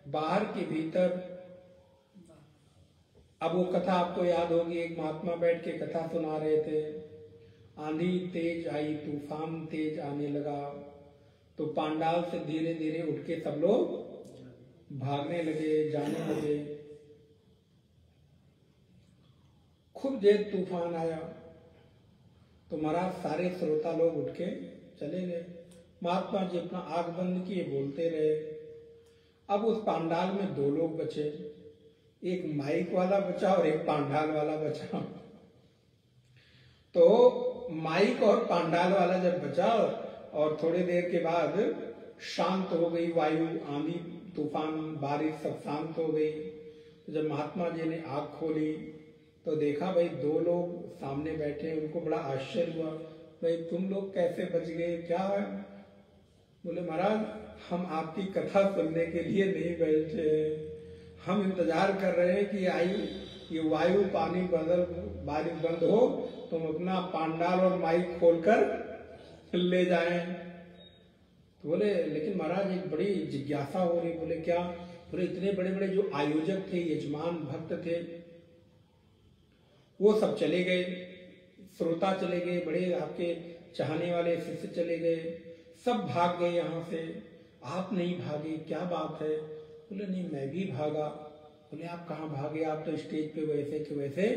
बाहर के भीतर। अब वो कथा आपको याद होगी, एक महात्मा बैठ के कथा सुना रहे थे। आंधी तेज आई, तूफान तेज आने लगा, तो पांडाल से धीरे धीरे उठ के सब लोग भागने लगे, जाने लगे। खूब देर तूफान आया तो महाराज सारे श्रोता लोग उठ के चले गए। महात्मा जी अपना आंख बंद किए बोलते रहे। अब उस पांडाल में दो लोग बचे, एक माइक वाला बचा और एक पांडाल वाला बचा। तो माइक और पांडाल वाला जब बचा और थोड़ी देर के बाद शांत हो गई वायु, आंधी तूफान बारिश सब शांत हो गई, तो जब महात्मा जी ने आंख खोली तो देखा भाई दो लोग सामने बैठे। उनको बड़ा आश्चर्य हुआ, भाई तुम लोग कैसे बच गए, क्या है? बोले महाराज, हम आपकी कथा सुनने के लिए नहीं बैठे, हम इंतजार कर रहे हैं कि आई ये वायु पानी बदल बारिश बंद हो, तुम अपना पांडाल और माइक खोलकर ले जाएं। तो बोले लेकिन महाराज एक बड़ी जिज्ञासा हो रही। बोले क्या? बोले इतने बड़े बड़े जो आयोजक थे, यजमान भक्त थे, वो सब चले गए, श्रोता चले गए, बड़े आपके चाहने वाले शिष्य चले गए, सब भाग गए यहाँ से, आप नहीं भागे, क्या बात है? बोले नहीं मैं भी भागा। बोले आप कहाँ भागे? आप तो स्टेज पे वैसे के वैसे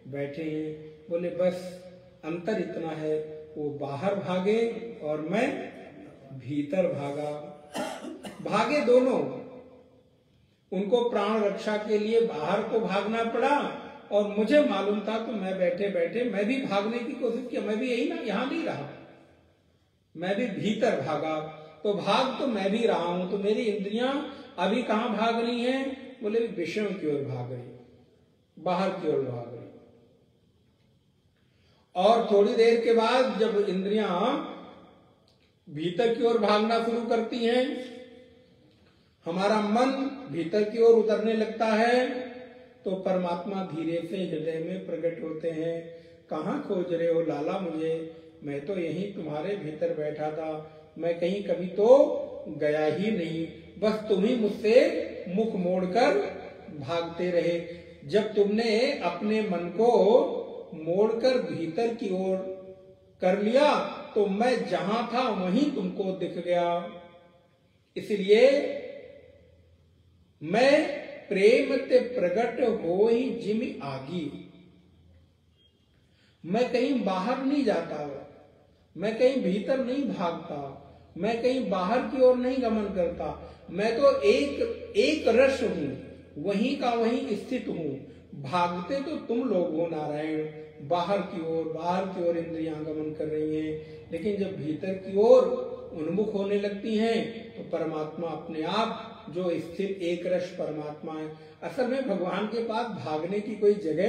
बैठे हैं। बोले बस अंतर इतना है, वो बाहर भागे और मैं भीतर भागा। भागे दोनों, उनको प्राण रक्षा के लिए बाहर को भागना पड़ा और मुझे मालूम था तो मैं बैठे बैठे मैं भी भागने की कोशिश की। मैं भी यही ना, यहां नहीं रहा, मैं भी भीतर भागा। तो भाग तो मैं भी रहा हूं, तो मेरी इंद्रियां अभी कहां भाग रही हैं? बोले विषयों की ओर भाग रही, बाहर की ओर भाग रही। और थोड़ी देर के बाद जब इंद्रियां भीतर की ओर भागना शुरू करती हैं, हमारा मन भीतर की ओर उतरने लगता है, तो परमात्मा धीरे से हृदय में प्रकट होते हैं। कहाँ खोज रहे हो लाला मुझे? मैं तो यहीं तुम्हारे भीतर बैठा था, मैं कहीं कभी तो गया ही नहीं, बस तुम ही मुझसे मुख मोड़कर भागते रहे। जब तुमने अपने मन को मोड़कर भीतर की ओर कर लिया तो मैं जहां था वहीं तुमको दिख गया। इसलिए मैं प्रेम ते प्रगट हो ही जिमि आगी। मैं कहीं बाहर नहीं जाता, मैं कहीं भीतर नहीं भागता, मैं कहीं बाहर की ओर नहीं गमन करता। मैं तो एक रस हूं, वहीं का वहीं स्थित हूं। भागते तो तुम लोग हो नारायण, बाहर की ओर इंद्रियां गमन कर रही हैं, लेकिन जब भीतर की ओर उन्मुख होने लगती हैं तो परमात्मा अपने आप जो स्थिर एक रस परमात्मा है। असल में भगवान के पास भागने की कोई जगह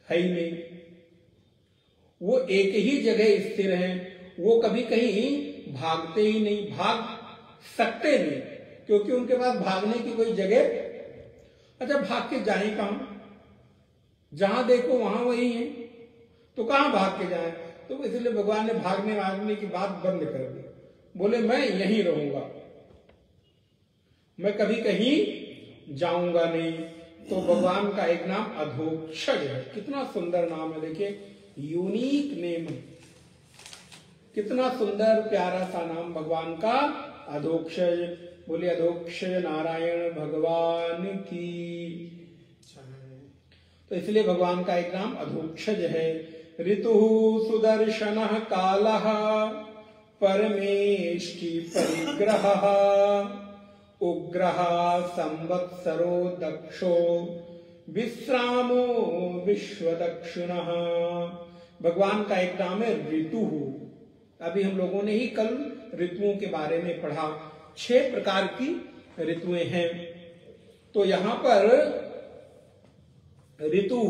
है ही नहीं, वो एक ही जगह स्थिर हैं, वो कभी कहीं भागते ही नहीं, भाग सकते नहीं, क्योंकि उनके पास भागने की कोई जगह। अच्छा, भाग के जाए कहां? जहां देखो वहां वही है, तो कहां भाग के जाए? तो इसलिए भगवान ने भागने की बात बंद कर दी, बोले मैं यहीं रहूंगा, मैं कभी कहीं जाऊंगा नहीं। तो भगवान का एक नाम अधोक्षज है, कितना सुंदर नाम है, देखिए यूनिक नेम, कितना सुंदर प्यारा सा नाम भगवान का अधोक्षज। बोले अधोक्षज नारायण भगवान की। तो इसलिए भगवान का एक नाम अधोक्षज है। ऋतु सुदर्शन कालः परमेष्टि परिग्रह उग्रः संवत्सरो दक्षो विश्रामो विश्वदक्षिणः। भगवान का एक नाम है ऋतु। अभी हम लोगों ने ही कल ऋतुओं के बारे में पढ़ा, 6 प्रकार की ऋतुएं हैं। तो यहां पर ऋतु,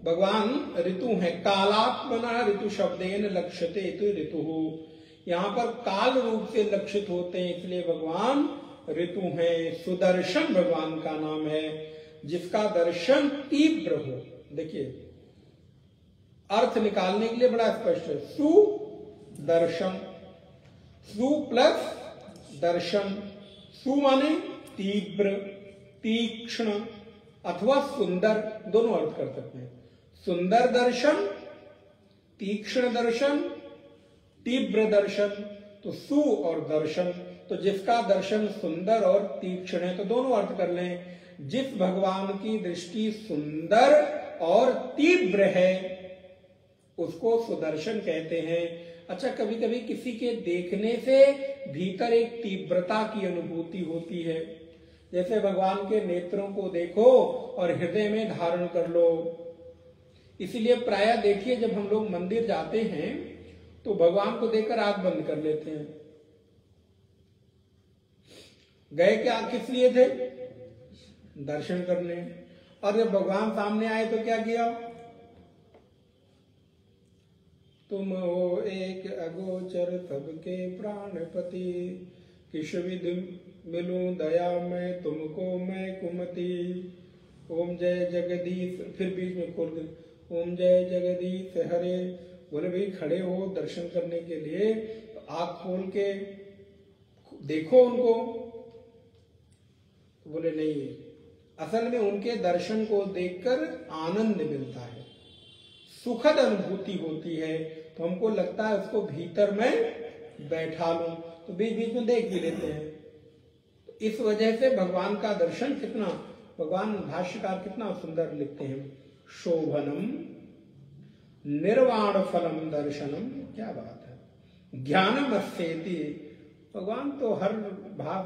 भगवान ऋतु है। कालात्मना ऋतु शब्देन लक्ष्यते इति ऋतु। यहाँ पर काल रूप से लक्षित होते हैं, इसलिए भगवान ऋतु है। सुदर्शन भगवान का नाम है, जिसका दर्शन तीव्र हो। देखिए अर्थ निकालने के लिए बड़ा स्पष्ट है, सुदर्शन, सु प्लस दर्शन। सु माने तीव्र, तीक्ष्ण अथवा सुंदर, दोनों अर्थ कर सकते हैं। सुंदर दर्शन, तीक्ष्ण दर्शन, तीव्र दर्शन। तो सु और दर्शन, तो जिसका दर्शन सुंदर और तीक्ष्ण है, तो दोनों अर्थ कर लें। जिस भगवान की दृष्टि सुंदर और तीव्र है उसको सुदर्शन कहते हैं। अच्छा, कभी कभी किसी के देखने से भीतर एक तीव्रता की अनुभूति होती है, जैसे भगवान के नेत्रों को देखो और हृदय में धारण कर लो। इसीलिए प्रायः देखिए, जब हम लोग मंदिर जाते हैं तो भगवान को देखकर आंख बंद कर लेते हैं। गए क्या, किस लिए थे? दर्शन करने। और जब भगवान सामने आए तो क्या किया? तुम हो एक अगोचर सबके प्राणपति, किस विधि मिलूं दया मैं तुमको मैं कुमति। ओम जय जगदीश, फिर बीच में खोल गए, ओम जय जगदीश हरे। बोले भाई खड़े हो दर्शन करने के लिए, तो आँख खोल के देखो उनको। तो बोले नहीं, असल में उनके दर्शन को देखकर आनंद मिलता है, सुखद अनुभूति होती है। तो हमको लगता है उसको भीतर में बैठा लूं, तो बीच बीच में देख भी लेते हैं। तो इस वजह से भगवान का दर्शन कितना, भगवान भाष्यकार कितना सुंदर लिखते हैं, शोभनम निर्वाण फलम दर्शनम। क्या बात है, ज्ञानम अस्येति। भगवान तो हर भाव,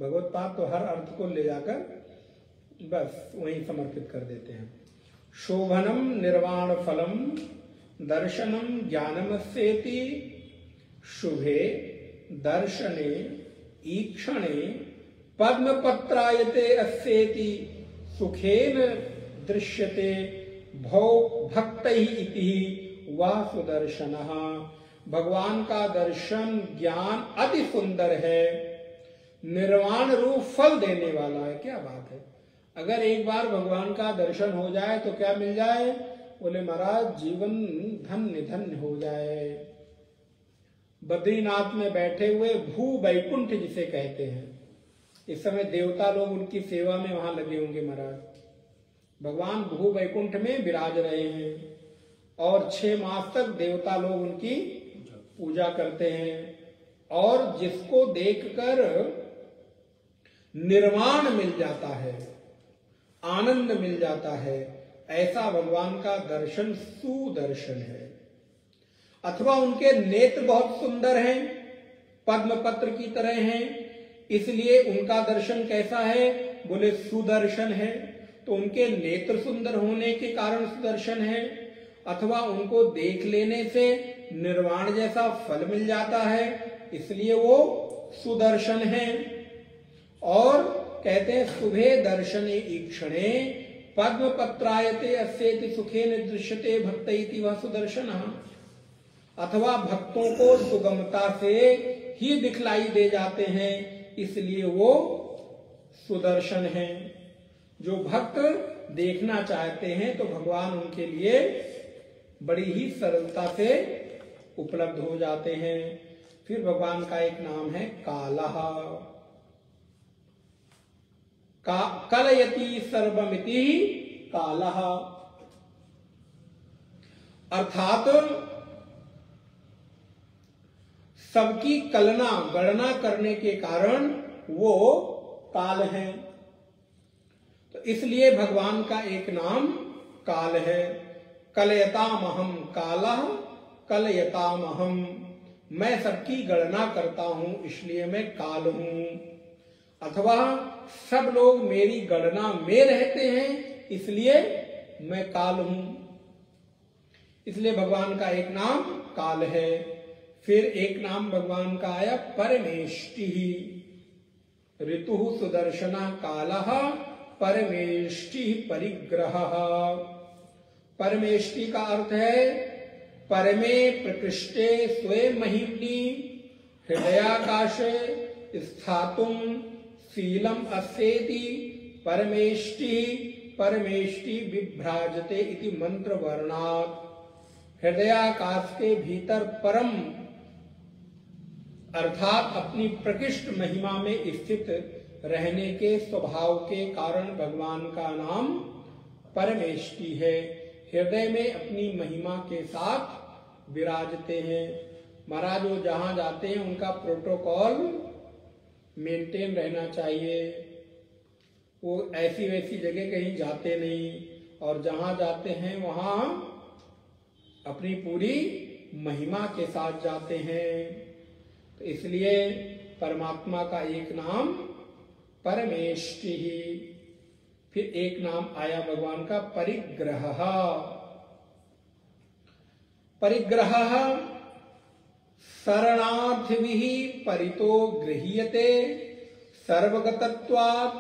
भगवत्पाद तो हर अर्थ को ले जाकर बस वहीं समर्पित कर देते हैं। शोभनम निर्वाण फलम दर्शनम ज्ञानमस्येति। शुभे दर्शने ईक्षणे पद्मपत्रायते अस्येति। सुखेन दृश्यते भौ भक्तैः इति वा सुदर्शनः। भगवान का दर्शन ज्ञान अति सुंदर है, निर्वाण रूप फल देने वाला है। क्या बात है, अगर एक बार भगवान का दर्शन हो जाए तो क्या मिल जाए? बोले महाराज जीवन धन्य धन्य हो जाए। बद्रीनाथ में बैठे हुए भू वैकुंठ जिसे कहते हैं, इस समय देवता लोग उनकी सेवा में वहां लगे होंगे महाराज। भगवान भू वैकुंठ में विराज रहे हैं और 6 मास तक देवता लोग उनकी पूजा करते हैं। और जिसको देखकर निर्वाण मिल जाता है, आनंद मिल जाता है, ऐसा भगवान का दर्शन सुदर्शन है। अथवा उनके नेत्र बहुत सुंदर हैं, पद्मपत्र की तरह हैं, इसलिए उनका दर्शन कैसा है? बोले सुदर्शन है। तो तो उनके नेत्र सुंदर होने के कारण सुदर्शन है, अथवा उनको देख लेने से निर्वाण जैसा फल मिल जाता है, इसलिए वो सुदर्शन है। और कहते हैं शुभे दर्शने ईक्षणे पद्म पत्रायते अस्येति सुखेन दृश्यते भक्तैति वह सुदर्शन। अथवा भक्तों को सुगमता से ही दिखलाई दे जाते हैं, इसलिए वो सुदर्शन है। जो भक्त देखना चाहते हैं तो भगवान उनके लिए बड़ी ही सरलता से उपलब्ध हो जाते हैं। फिर भगवान का एक नाम है कालः, कलयति सर्वमिति कालः, अर्थात सबकी कलना गणना करने के कारण वो काल है। तो इसलिए भगवान का एक नाम काल है। कलयतामहम कालः कलयतामहम, मैं सबकी गणना करता हूं इसलिए मैं काल हूं। अथवा सब लोग मेरी गणना में रहते हैं इसलिए मैं काल हूं। इसलिए भगवान का एक नाम काल है। फिर एक नाम भगवान का आया परमेष्टिः, ऋतुः सुदर्शनः कालः परमेष्टिः परिग्रहः। परमेष्टि का अर्थ है परमे प्रकृष्टे स्वयं महिम्नि हृदयाकाशे स्थातुम शीलम अस्येति परमेष्टिः परमेष्टि विभ्राजते इति मंत्र वर्णात्। हृदयाकाश के भीतर परम अर्थात अपनी प्रकृष्ट महिमा में स्थित रहने के स्वभाव के कारण भगवान का नाम परमेष्टि है। हृदय में अपनी महिमा के साथ विराजते हैं। महाराज वो जहां जाते हैं उनका प्रोटोकॉल मेंटेन रहना चाहिए। वो ऐसी वैसी जगह कहीं जाते नहीं, और जहां जाते हैं वहां अपनी पूरी महिमा के साथ जाते हैं। तो इसलिए परमात्मा का एक नाम परमेष्टिः। फिर एक नाम आया भगवान का परिग्रहः। परिग्रहः शरणार्थिभिः परितो गृह्यते सर्वगतत्वात्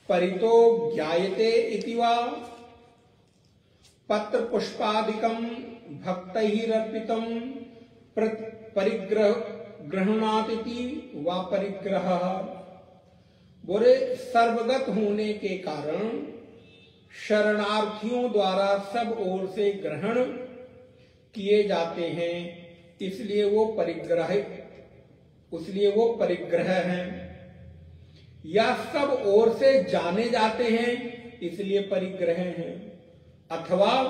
परितो ज्ञायते इति वा। पत्र पुष्पादिकं भक्तैरर्पितं परिग्रहणातिथि वा परिग्रहः। बोले सर्वगत होने के कारण शरणार्थियों द्वारा सब ओर से ग्रहण किए जाते हैं, इसलिए वो परिग्रह हैं। या सब ओर से जाने जाते हैं इसलिए परिग्रह हैं। अथवा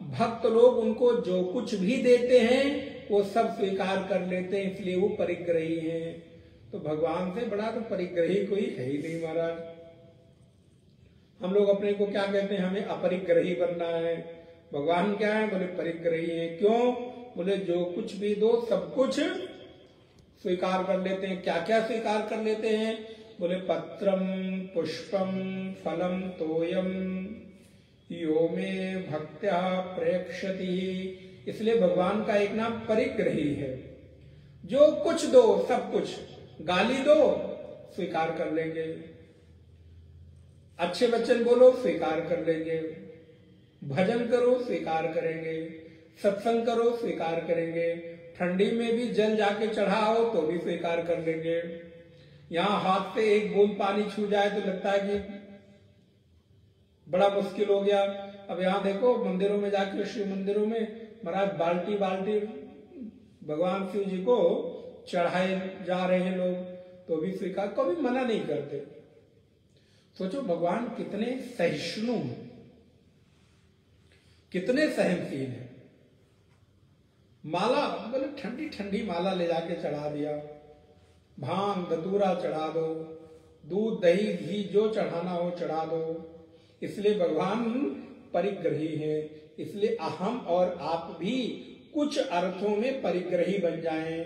भक्त लोग उनको जो कुछ भी देते हैं वो सब स्वीकार कर लेते हैं इसलिए वो परिग्रही हैं। तो भगवान से बड़ा तो परिग्रही कोई है ही नहीं महाराज। हम लोग अपने को क्या कहते हैं, हमें अपरिग्रही बनना है। भगवान क्या है, बोले परिग्रही है। क्यों? बोले जो कुछ भी दो सब कुछ स्वीकार कर लेते हैं। क्या क्या स्वीकार कर लेते हैं? बोले पत्रम पुष्पम फलम तोयम यो में भक्त्या प्रेक्षति। इसलिए भगवान का एक नाम परिग्रही है। जो कुछ दो सब कुछ, गाली दो स्वीकार कर लेंगे, अच्छे वचन बोलो स्वीकार कर लेंगे, भजन करो स्वीकार करेंगे, सत्संग करो स्वीकार करेंगे, ठंडी में भी जल जाके चढ़ाओ तो भी स्वीकार कर लेंगे। यहाँ हाथ से एक बूंद पानी छू जाए तो लगता है कि बड़ा मुश्किल हो गया। अब यहाँ देखो मंदिरों में जाके, शिव मंदिरों में महाराज बाल्टी बाल्टी भगवान शिव जी को चढ़ाए जा रहे हैं लोग, तो भी स्वीकार, कभी मना नहीं करते। सोचो भगवान कितने सहिष्णु हैं, कितने सहनशील हैं। माला, बोले ठंडी ठंडी माला ले जाके चढ़ा दिया, भांग धतूरा चढ़ा दो, दूध दही घी जो चढ़ाना हो चढ़ा दो। इसलिए भगवान परिग्रही है। इसलिए हम और आप भी कुछ अर्थों में परिग्रही बन जाएं।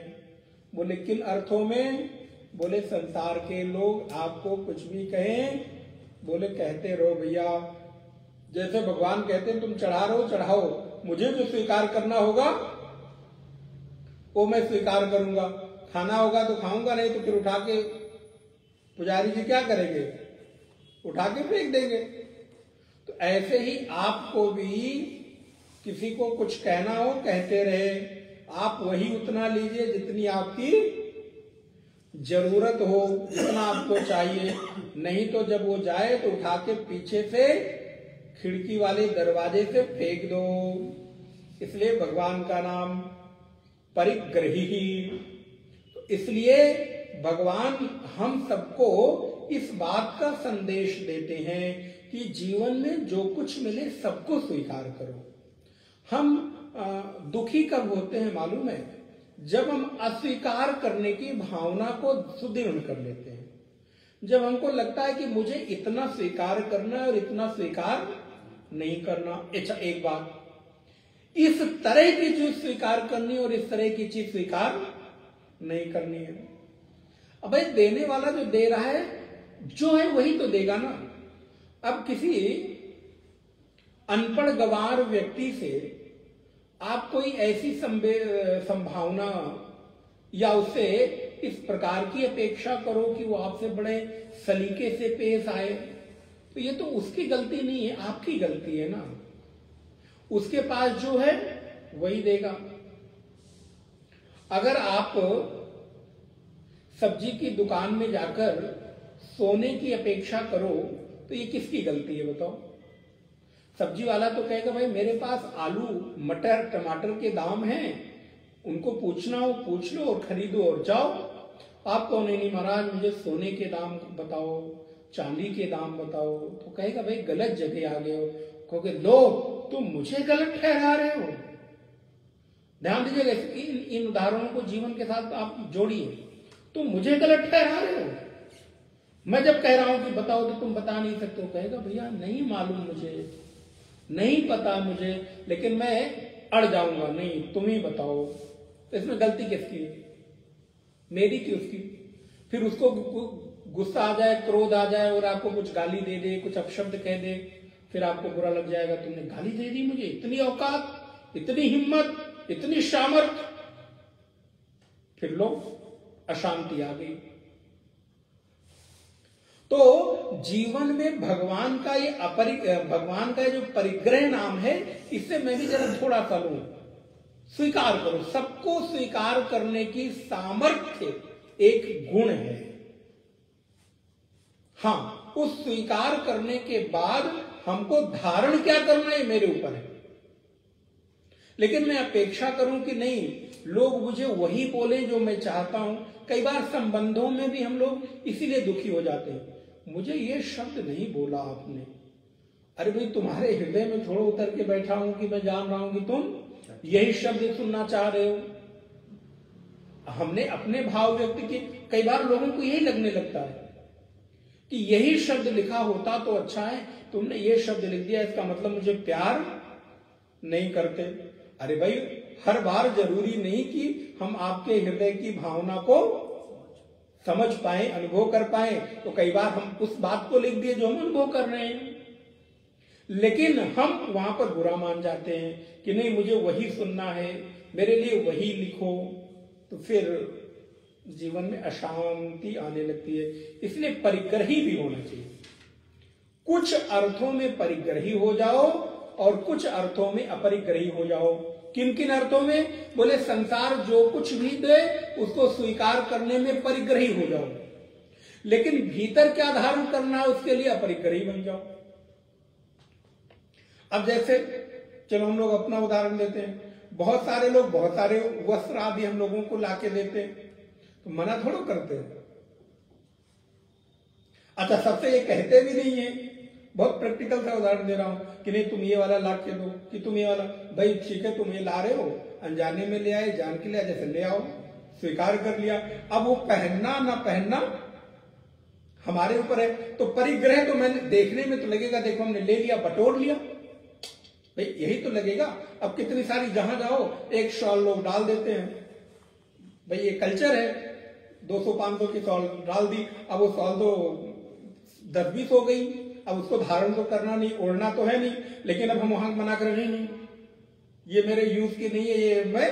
बोले किन अर्थों में? बोले संसार के लोग आपको कुछ भी कहें, बोले कहते रहो भैया, जैसे भगवान कहते हैं तुम चढ़ा रहो चढ़ाओ, मुझे जो स्वीकार करना होगा वो मैं स्वीकार करूंगा। खाना होगा तो खाऊंगा, नहीं तो फिर उठा के पुजारी जी क्या करेंगे, उठा के फेंक देंगे। तो ऐसे ही आपको भी किसी को कुछ कहना हो कहते रहे, आप वही उतना लीजिए जितनी आपकी जरूरत हो, जितना आपको चाहिए। नहीं तो जब वो जाए तो उठा के पीछे से खिड़की वाले दरवाजे से फेंक दो। इसलिए भगवान का नाम परिग्रही। तो इसलिए भगवान हम सबको इस बात का संदेश देते हैं कि जीवन में जो कुछ मिले सबको स्वीकार करो। हम दुखी कब होते हैं मालूम है, जब हम अस्वीकार करने की भावना को सुदृढ़ कर लेते हैं। जब हमको लगता है कि मुझे इतना स्वीकार करना है और इतना स्वीकार नहीं करना। अच्छा एक बात, इस तरह की चीज स्वीकार करनी और इस तरह की चीज स्वीकार नहीं करनी है। अब भाई देने वाला जो दे रहा है जो है वही तो देगा ना। अब किसी अनपढ़ गंवार व्यक्ति से आप कोई ऐसी संभावना या उससे इस प्रकार की अपेक्षा करो कि वो आपसे बड़े सलीके से पेश आए, तो ये तो उसकी गलती नहीं है, आपकी गलती है ना। उसके पास जो है वही देगा। अगर आप सब्जी की दुकान में जाकर सोने की अपेक्षा करो तो ये किसकी गलती है बताओ। सब्जी वाला तो कहेगा भाई मेरे पास आलू मटर टमाटर के दाम हैं, उनको पूछना हो पूछ लो और खरीदो और जाओ। आप कहो नहीं महाराज मुझे सोने के दाम बताओ, चांदी के दाम बताओ, तो कहेगा भाई गलत जगह आ गए हो। कहोगे लो तुम मुझे गलत ठहरा रहे हो। ध्यान दीजिएगा, इन उदाहरणों को जीवन के साथ आप जोड़िए। तुम मुझे गलत ठहरा रहे हो, मैं जब कह रहा हूं कि बताओ तो तुम बता नहीं सकते हो। कहेगा भैया नहीं मालूम मुझे, नहीं पता मुझे, लेकिन मैं अड़ जाऊंगा, नहीं तुम ही बताओ। तो इसमें गलती किसकी है, मेरी कि उसकी। फिर उसको गुस्सा आ जाए, क्रोध आ जाए और आपको कुछ गाली दे दे, कुछ अपशब्द कह दे, फिर आपको बुरा लग जाएगा, तुमने गाली दे दी मुझे, इतनी औकात, इतनी हिम्मत, इतनी सामर्थ। फिर लो अशांति आ गई। तो जीवन में भगवान का ये जो परिग्रह नाम है, इससे मैं भी जरा थोड़ा सा लूं। स्वीकार करो, सबको स्वीकार करने की सामर्थ्य एक गुण है। हाँ, उस स्वीकार करने के बाद हमको धारण क्या करना है मेरे ऊपर है। लेकिन मैं अपेक्षा करूं कि नहीं लोग मुझे वही बोले जो मैं चाहता हूं। कई बार संबंधों में भी हम लोग इसीलिए दुखी हो जाते हैं, मुझे ये शब्द नहीं बोला आपने। अरे भाई तुम्हारे हृदय में थोड़ा उतर के बैठा हूं कि मैं जान रहा हूं कि तुम यही शब्द सुनना चाह रहे हो। हमने अपने भाव व्यक्त किए। कई बार लोगों को यही लगने लगता है कि यही शब्द लिखा होता तो अच्छा है, तुमने ये शब्द लिख दिया इसका मतलब मुझे प्यार नहीं करते। अरे भाई हर बार जरूरी नहीं कि हम आपके हृदय की भावना को समझ पाए, अनुभव कर पाए। तो कई बार हम उस बात को लिख दिए जो हम अनुभव कर रहे हैं, लेकिन हम वहां पर बुरा मान जाते हैं कि नहीं मुझे वही सुनना है, मेरे लिए वही लिखो। तो फिर जीवन में अशांति आने लगती है। इसलिए परिग्रही भी होना चाहिए। कुछ अर्थों में परिग्रही हो जाओ और कुछ अर्थों में अपरिग्रही हो जाओ। किन किन अर्थों में? बोले संसार जो कुछ भी दे उसको स्वीकार करने में परिग्रही हो जाओ, लेकिन भीतर क्या धारण करना है उसके लिए अपरिग्रही बन जाओ। अब जैसे चलो हम लोग अपना उदाहरण देते हैं, बहुत सारे लोग बहुत सारे वस्त्र आदि हम लोगों को लाके देते हैं, तो मना थोड़ा करते हैं। अच्छा सबसे ये कहते भी नहीं है। बहुत प्रैक्टिकल सा उदाहरण दे रहा हूं कि नहीं तुम ये वाला ला के दो, कि तुम ये वाला, भाई ठीक है तुम ये ला रहे हो, अनजाने में ले आए, जान के लिया, जैसे ले आओ, स्वीकार कर लिया। अब वो पहनना ना पहनना हमारे ऊपर है। तो परिग्रह तो मैंने देखने में तो लगेगा देखो हमने ले लिया, बटोर लिया, भाई यही तो लगेगा। अब कितनी सारी जहां जाओ एक शॉल लोग डाल देते हैं, भाई ये कल्चर है। 200-500 की शॉल डाल दी, अब वो शॉल तो 10-20 हो गई। अब उसको धारण तो करना नहीं, ओढ़ना तो है नहीं, लेकिन अब हम वहां मना कर रहे नहीं, ये मेरे यूज की नहीं है, ये मैं,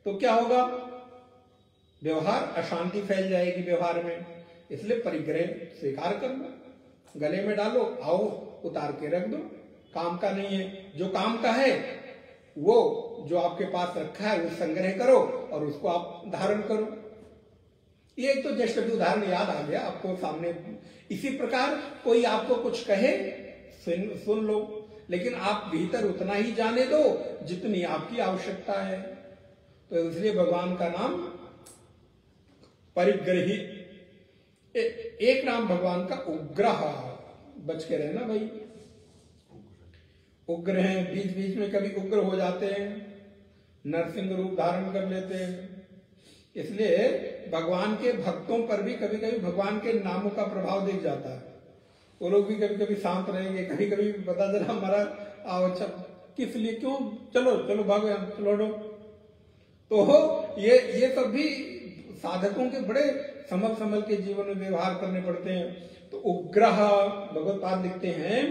तो क्या होगा? व्यवहार, अशांति फैल जाएगी व्यवहार में। इसलिए परिग्रह स्वीकार कर लो, गले में डालो, आओ उतार के रख दो, काम का नहीं है। जो काम का है वो जो आपके पास रखा है वो संग्रह करो और उसको आप धारण करो। ये तो जस्ट अभी उदाहरण याद आ गया आपको सामने। इसी प्रकार कोई आपको कुछ कहे, सुन लो, लेकिन आप भीतर उतना ही जाने दो जितनी आपकी आवश्यकता है। तो इसलिए भगवान का नाम परिग्रही। एक नाम भगवान का उग्रह, बच के रहना भाई। उग्र हैं, बीच बीच में कभी उग्र हो जाते हैं, नरसिंह रूप धारण कर लेते हैं। इसलिए भगवान के भक्तों पर भी कभी कभी भगवान के नामों का प्रभाव दिख जाता है। वो लोग भी कभी कभी शांत रहेंगे, कभी कभी पता चला हमारा आओ, अच्छा किस लिए, क्यों, चलो चलो भागो, लौटो। तो ये सब भी साधकों के बड़े संभल के जीवन में व्यवहार करने पड़ते हैं। तो उग्रह भगवत पाद लिखते हैं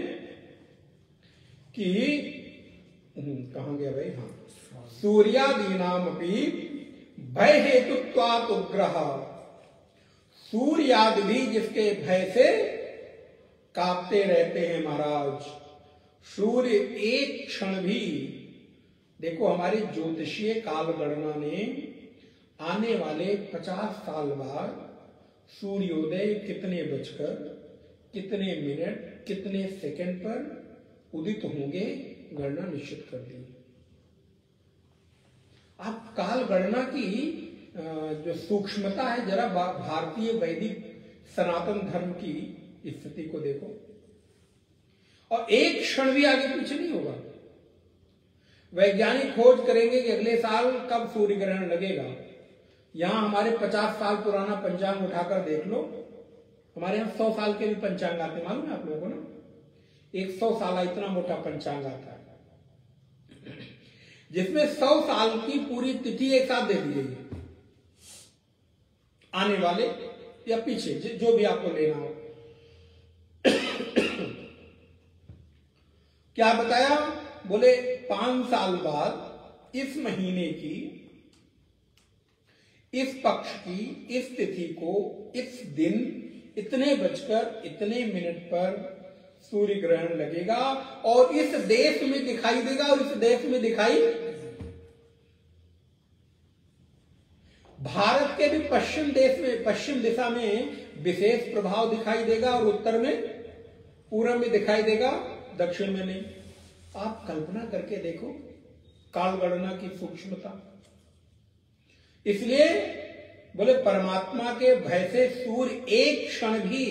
कि कहां गया भाई, हाँ, सूर्यादीनाम अपि भय हेतुत्वात् उग्रह। सूर्यादि भी जिसके भय से कांपते रहते हैं महाराज। सूर्य एक क्षण भी, देखो हमारी ज्योतिषीय काल गणना ने आने वाले 50 साल बाद सूर्योदय कितने बजकर कितने मिनट कितने सेकंड पर उदित होंगे गणना निश्चित कर दी। आप काल गणना की जो सूक्ष्मता है, जरा भारतीय वैदिक सनातन धर्म की स्थिति को देखो, और एक क्षण भी आगे पीछे नहीं होगा। वैज्ञानिक खोज करेंगे कि अगले साल कब सूर्य ग्रहण लगेगा। यहां हमारे 50 साल पुराना पंचांग उठाकर देख लो, हमारे यहां 100 साल के भी पंचांग आते, मालूम है आप लोगों को ना? 100 साल इतना मोटा पंचांग आता है, जिसमें 100 साल की पूरी तिथि एक साथ दे दी गई है, आने वाले या पीछे जो भी आपको लेना हो। क्या बताया? बोले 5 साल बाद इस महीने की, इस पक्ष की, इस तिथि को, इस दिन इतने बजकर इतने मिनट पर सूर्य ग्रहण लगेगा और इस देश में दिखाई देगा, और इस देश में दिखाई, भारत के भी पश्चिम देश में, पश्चिम दिशा में विशेष प्रभाव दिखाई देगा, और उत्तर में, पूर्व में दिखाई देगा, दक्षिण में नहीं। आप कल्पना करके देखो काल गणना की सूक्ष्मता। इसलिए बोले परमात्मा के भय से सूर्य एक क्षण भी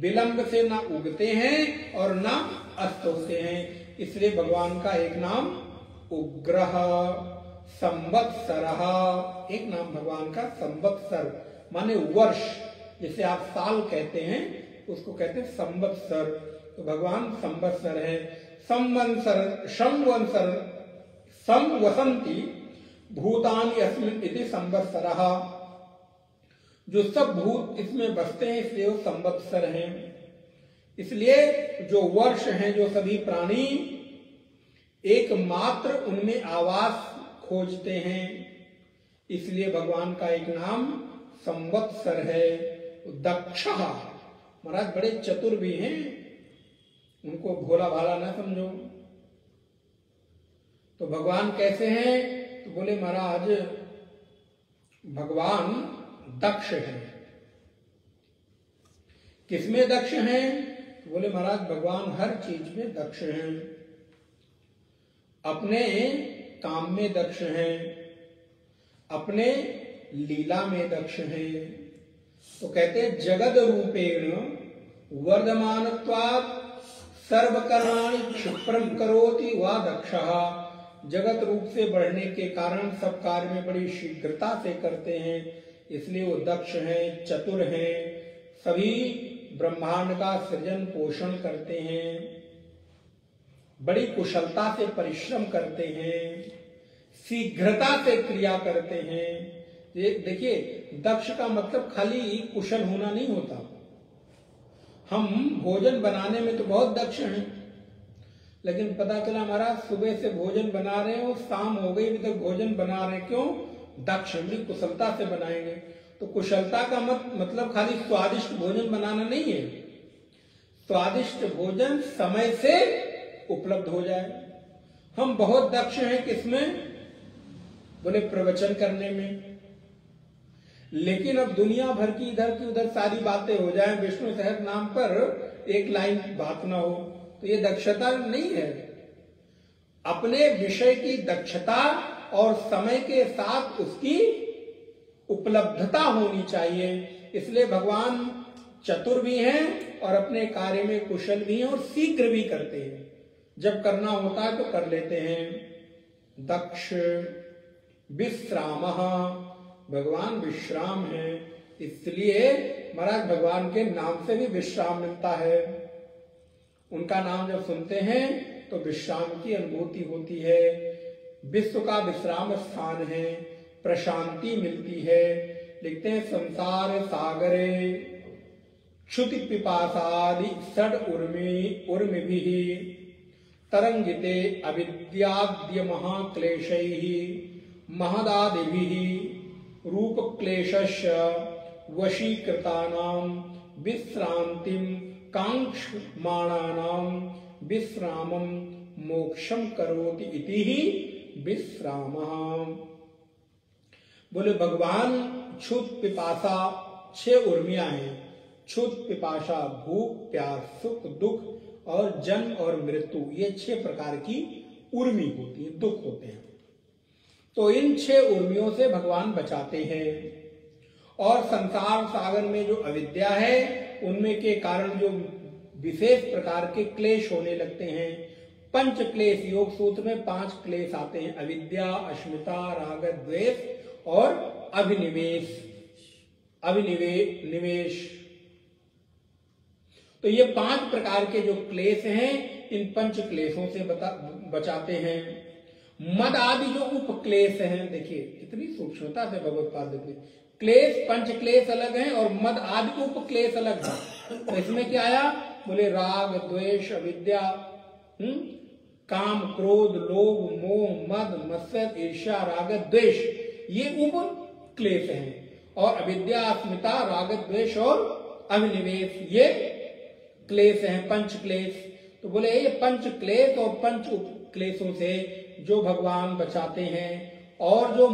विलंब से ना उगते हैं और ना अस्त होते हैं। इसलिए भगवान का एक नाम उग्रह संवत्सरः, एक नाम भगवान का संवत्सर माने वर्ष, जिसे आप साल कहते हैं उसको कहते हैं संवत्सर। तो भगवान संवत्सर है। संवसंति भूतानि अस्मिन् इति संवत्सरः, जो सब भूत इसमें बसते हैं इसलिए वो संवत्सर हैं। इसलिए जो वर्ष हैं, जो सभी प्राणी एकमात्र उनमें आवास खोजते हैं, इसलिए भगवान का एक नाम संवत्सर है। दक्षः महाराज बड़े चतुर भी हैं, उनको भोला भाला ना समझो। तो भगवान कैसे हैं? तो बोले महाराज भगवान दक्ष है। किसमें दक्ष हैं? तो बोले महाराज भगवान हर चीज में दक्ष हैं। अपने काम में दक्ष हैं, अपने लीला में दक्ष हैं। तो कहते हैं जगद रूपेण वर्धमानत्वात् सर्वकर्माणि क्षिप्रं करोति वा दक्षः। जगत रूप से बढ़ने के कारण सब कार्य में बड़ी शीघ्रता से करते हैं, इसलिए वो दक्ष हैं, चतुर हैं, सभी ब्रह्मांड का सृजन पोषण करते हैं, बड़ी कुशलता से परिश्रम करते हैं, शीघ्रता से क्रिया करते हैं। ये देखिए, दक्ष का मतलब खाली कुशल होना नहीं होता। हम भोजन बनाने में तो बहुत दक्ष हैं, लेकिन पता चला महाराज सुबह से भोजन बना रहे हो, शाम हो गई अभी तक भोजन बना रहे, क्यों? दक्ष, बड़ी कुशलता से बनाएंगे। तो कुशलता का मतलब खाली स्वादिष्ट भोजन बनाना नहीं है, स्वादिष्ट भोजन समय से उपलब्ध हो जाए। हम बहुत दक्ष हैं किसमें? बोले प्रवचन करने में, लेकिन अब दुनिया भर की इधर की उधर सारी बातें हो जाए, विष्णु सहस्त्र नाम पर एक लाइन बात ना हो, तो ये दक्षता नहीं है। अपने विषय की दक्षता और समय के साथ उसकी उपलब्धता होनी चाहिए। इसलिए भगवान चतुर भी हैं और अपने कार्य में कुशल भी हैं और शीघ्र भी करते हैं। जब करना होता है तो कर लेते हैं। दक्ष विश्रामः, भगवान विश्राम है, इसलिए महाराज भगवान के नाम से भी विश्राम मिलता है। उनका नाम जब सुनते हैं तो विश्राम की अनुभूति होती है। विश्व का विश्राम स्थान है, प्रशांति मिलती है। लिखते हैं संसार सागरे क्षुति पिपासादि षड उर्मिभिः तरंगिते अविद्याद्य महाक्लेशैः महदादिभिः रूप क्लेशस्य वशीकृतानां विश्रांतिं कांक्षमाणानां विश्रामं मोक्षम करोति इति ही विश्रामः। बोले भगवान क्षुत पिपासा, 6 उर्मियां हैं। क्षुत पिपासा भूख प्यास सुख दुख और जन्म और मृत्यु, ये 6 प्रकार की उर्मी होती है, दुख होते हैं। तो इन 6 उर्मियों से भगवान बचाते हैं। और संसार सागर में जो अविद्या है उनमें के कारण जो विशेष प्रकार के क्लेश होने लगते हैं, 5 क्लेश, योग सूत्र में 5 क्लेश आते हैं, अविद्या, अस्मिता, राग, द्वेष और अभिनिवेश। तो ये 5 प्रकार के जो क्लेश हैं, इन 5 क्लेशों से बचाते हैं। मद आदि जो उपक्लेश हैं, देखिए कितनी सूक्ष्मता से भगवत्पाद देखिए, क्लेश 5 क्लेश अलग हैं और मद आदि उपक्लेश अलग है। तो इसमें क्या आया? बोले राग द्वेष अविद्या, काम क्रोध लोभ मोह मद मत्सर ईर्ष्या राग द्वेष, ये उप क्लेश हैं। और अविद्या अस्मिता राग द्वेष और अभिनिवेश, ये क्लेश हैं, 5 क्लेश। तो बोले ये 5 क्लेश और 5 उप क्लेशों से जो भगवान बचाते हैं। और जो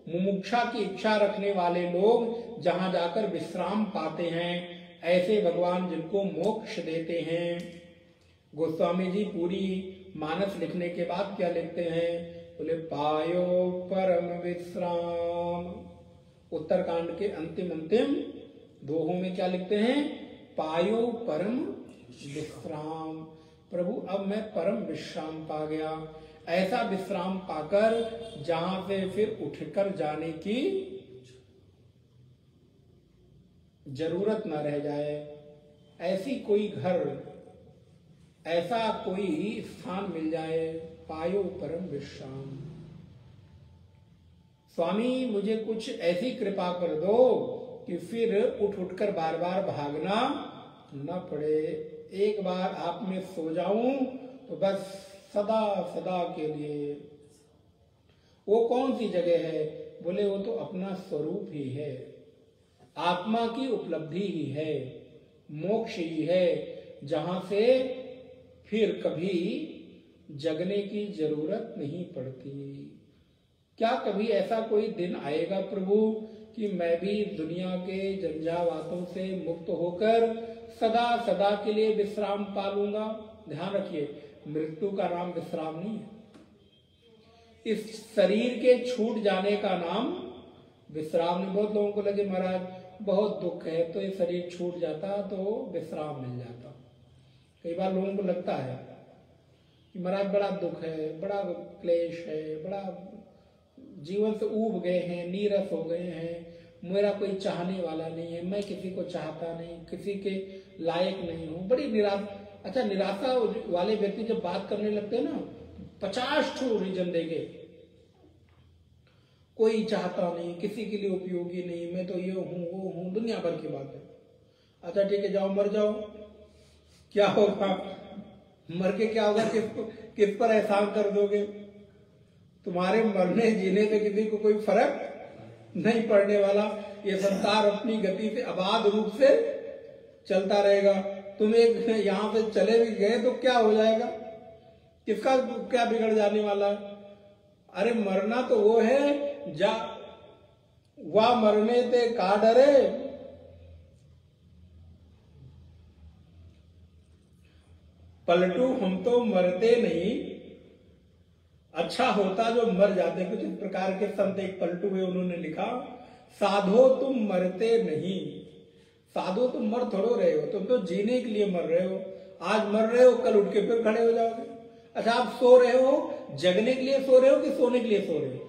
मुमुक्षा की इच्छा रखने वाले लोग जहां जाकर विश्राम पाते हैं, ऐसे भगवान जिनको मोक्ष देते हैं। गोस्वामी जी पूरी मानस लिखने के बाद क्या लिखते हैं? बोले पायो परम विश्राम। उत्तरकांड के अंतिम दोहों में क्या लिखते हैं? पायो परम विश्राम। प्रभु अब मैं परम विश्राम पा गया, ऐसा विश्राम पाकर जहां से फिर उठकर जाने की जरूरत न रह जाए, ऐसी कोई घर, ऐसा कोई स्थान मिल जाए। पायो परम विश्राम। स्वामी मुझे कुछ ऐसी कृपा कर दो कि फिर उठकर बार बार भागना न पड़े। एक बार आप में सो जाऊं तो बस सदा सदा के लिए। वो कौन सी जगह है? बोले वो तो अपना स्वरूप ही है, आत्मा की उपलब्धि ही है, मोक्ष ही है, जहां से फिर कभी जगने की जरूरत नहीं पड़ती। क्या कभी ऐसा कोई दिन आएगा प्रभु कि मैं भी दुनिया के झंझावातों से मुक्त होकर सदा सदा के लिए विश्राम पा लूंगा? ध्यान रखिए, मृत्यु का नाम विश्राम नहीं है। इस शरीर के छूट जाने का नाम विश्राम नहीं। बहुत लोगों को लगे महाराज बहुत दुख है तो ये शरीर छूट जाता तो विश्राम मिल जाता। कई बार लोगों को लगता है कि महाराज बड़ा दुख है, बड़ा क्लेश है, बड़ा जीवन से ऊब गए हैं, नीरस हो गए हैं, मेरा कोई चाहने वाला नहीं है, मैं किसी को चाहता नहीं, किसी के लायक नहीं हूं, बड़ी निराशा। अच्छा, निराशा वाले व्यक्ति जब बात करने लगते हैं ना, 50 रीजन देंगे, कोई चाहता नहीं, किसी के लिए उपयोगी नहीं, मैं तो ये हूं वो हूं, दुनिया भर की बात है। अच्छा ठीक है, जाओ मर जाओ, क्या होगा? मर के क्या होगा? किस पर एहसान कर दोगे? तुम्हारे मरने जीने से किसी को कोई फर्क नहीं पड़ने वाला। ये संसार अपनी गति से अबाध रूप से चलता रहेगा। तुम एक यहां से चले भी गए तो क्या हो जाएगा? किसका क्या बिगड़ जाने वाला है? अरे मरना तो वो है जा वह मरने ते का डरे, पलटू हम तो मरते नहीं। अच्छा होता जो मर जाते। कुछ इस प्रकार के संत एक पलटू हुए, उन्होंने लिखा, साधो तुम मरते नहीं। साधो तुम मर थोड़ो रहे हो, तुम तो जीने के लिए मर रहे हो। आज मर रहे हो, कल उठ के फिर खड़े हो जाओगे। अच्छा आप सो रहे हो, जगने के लिए सो रहे हो कि सोने के लिए सो रहे हो?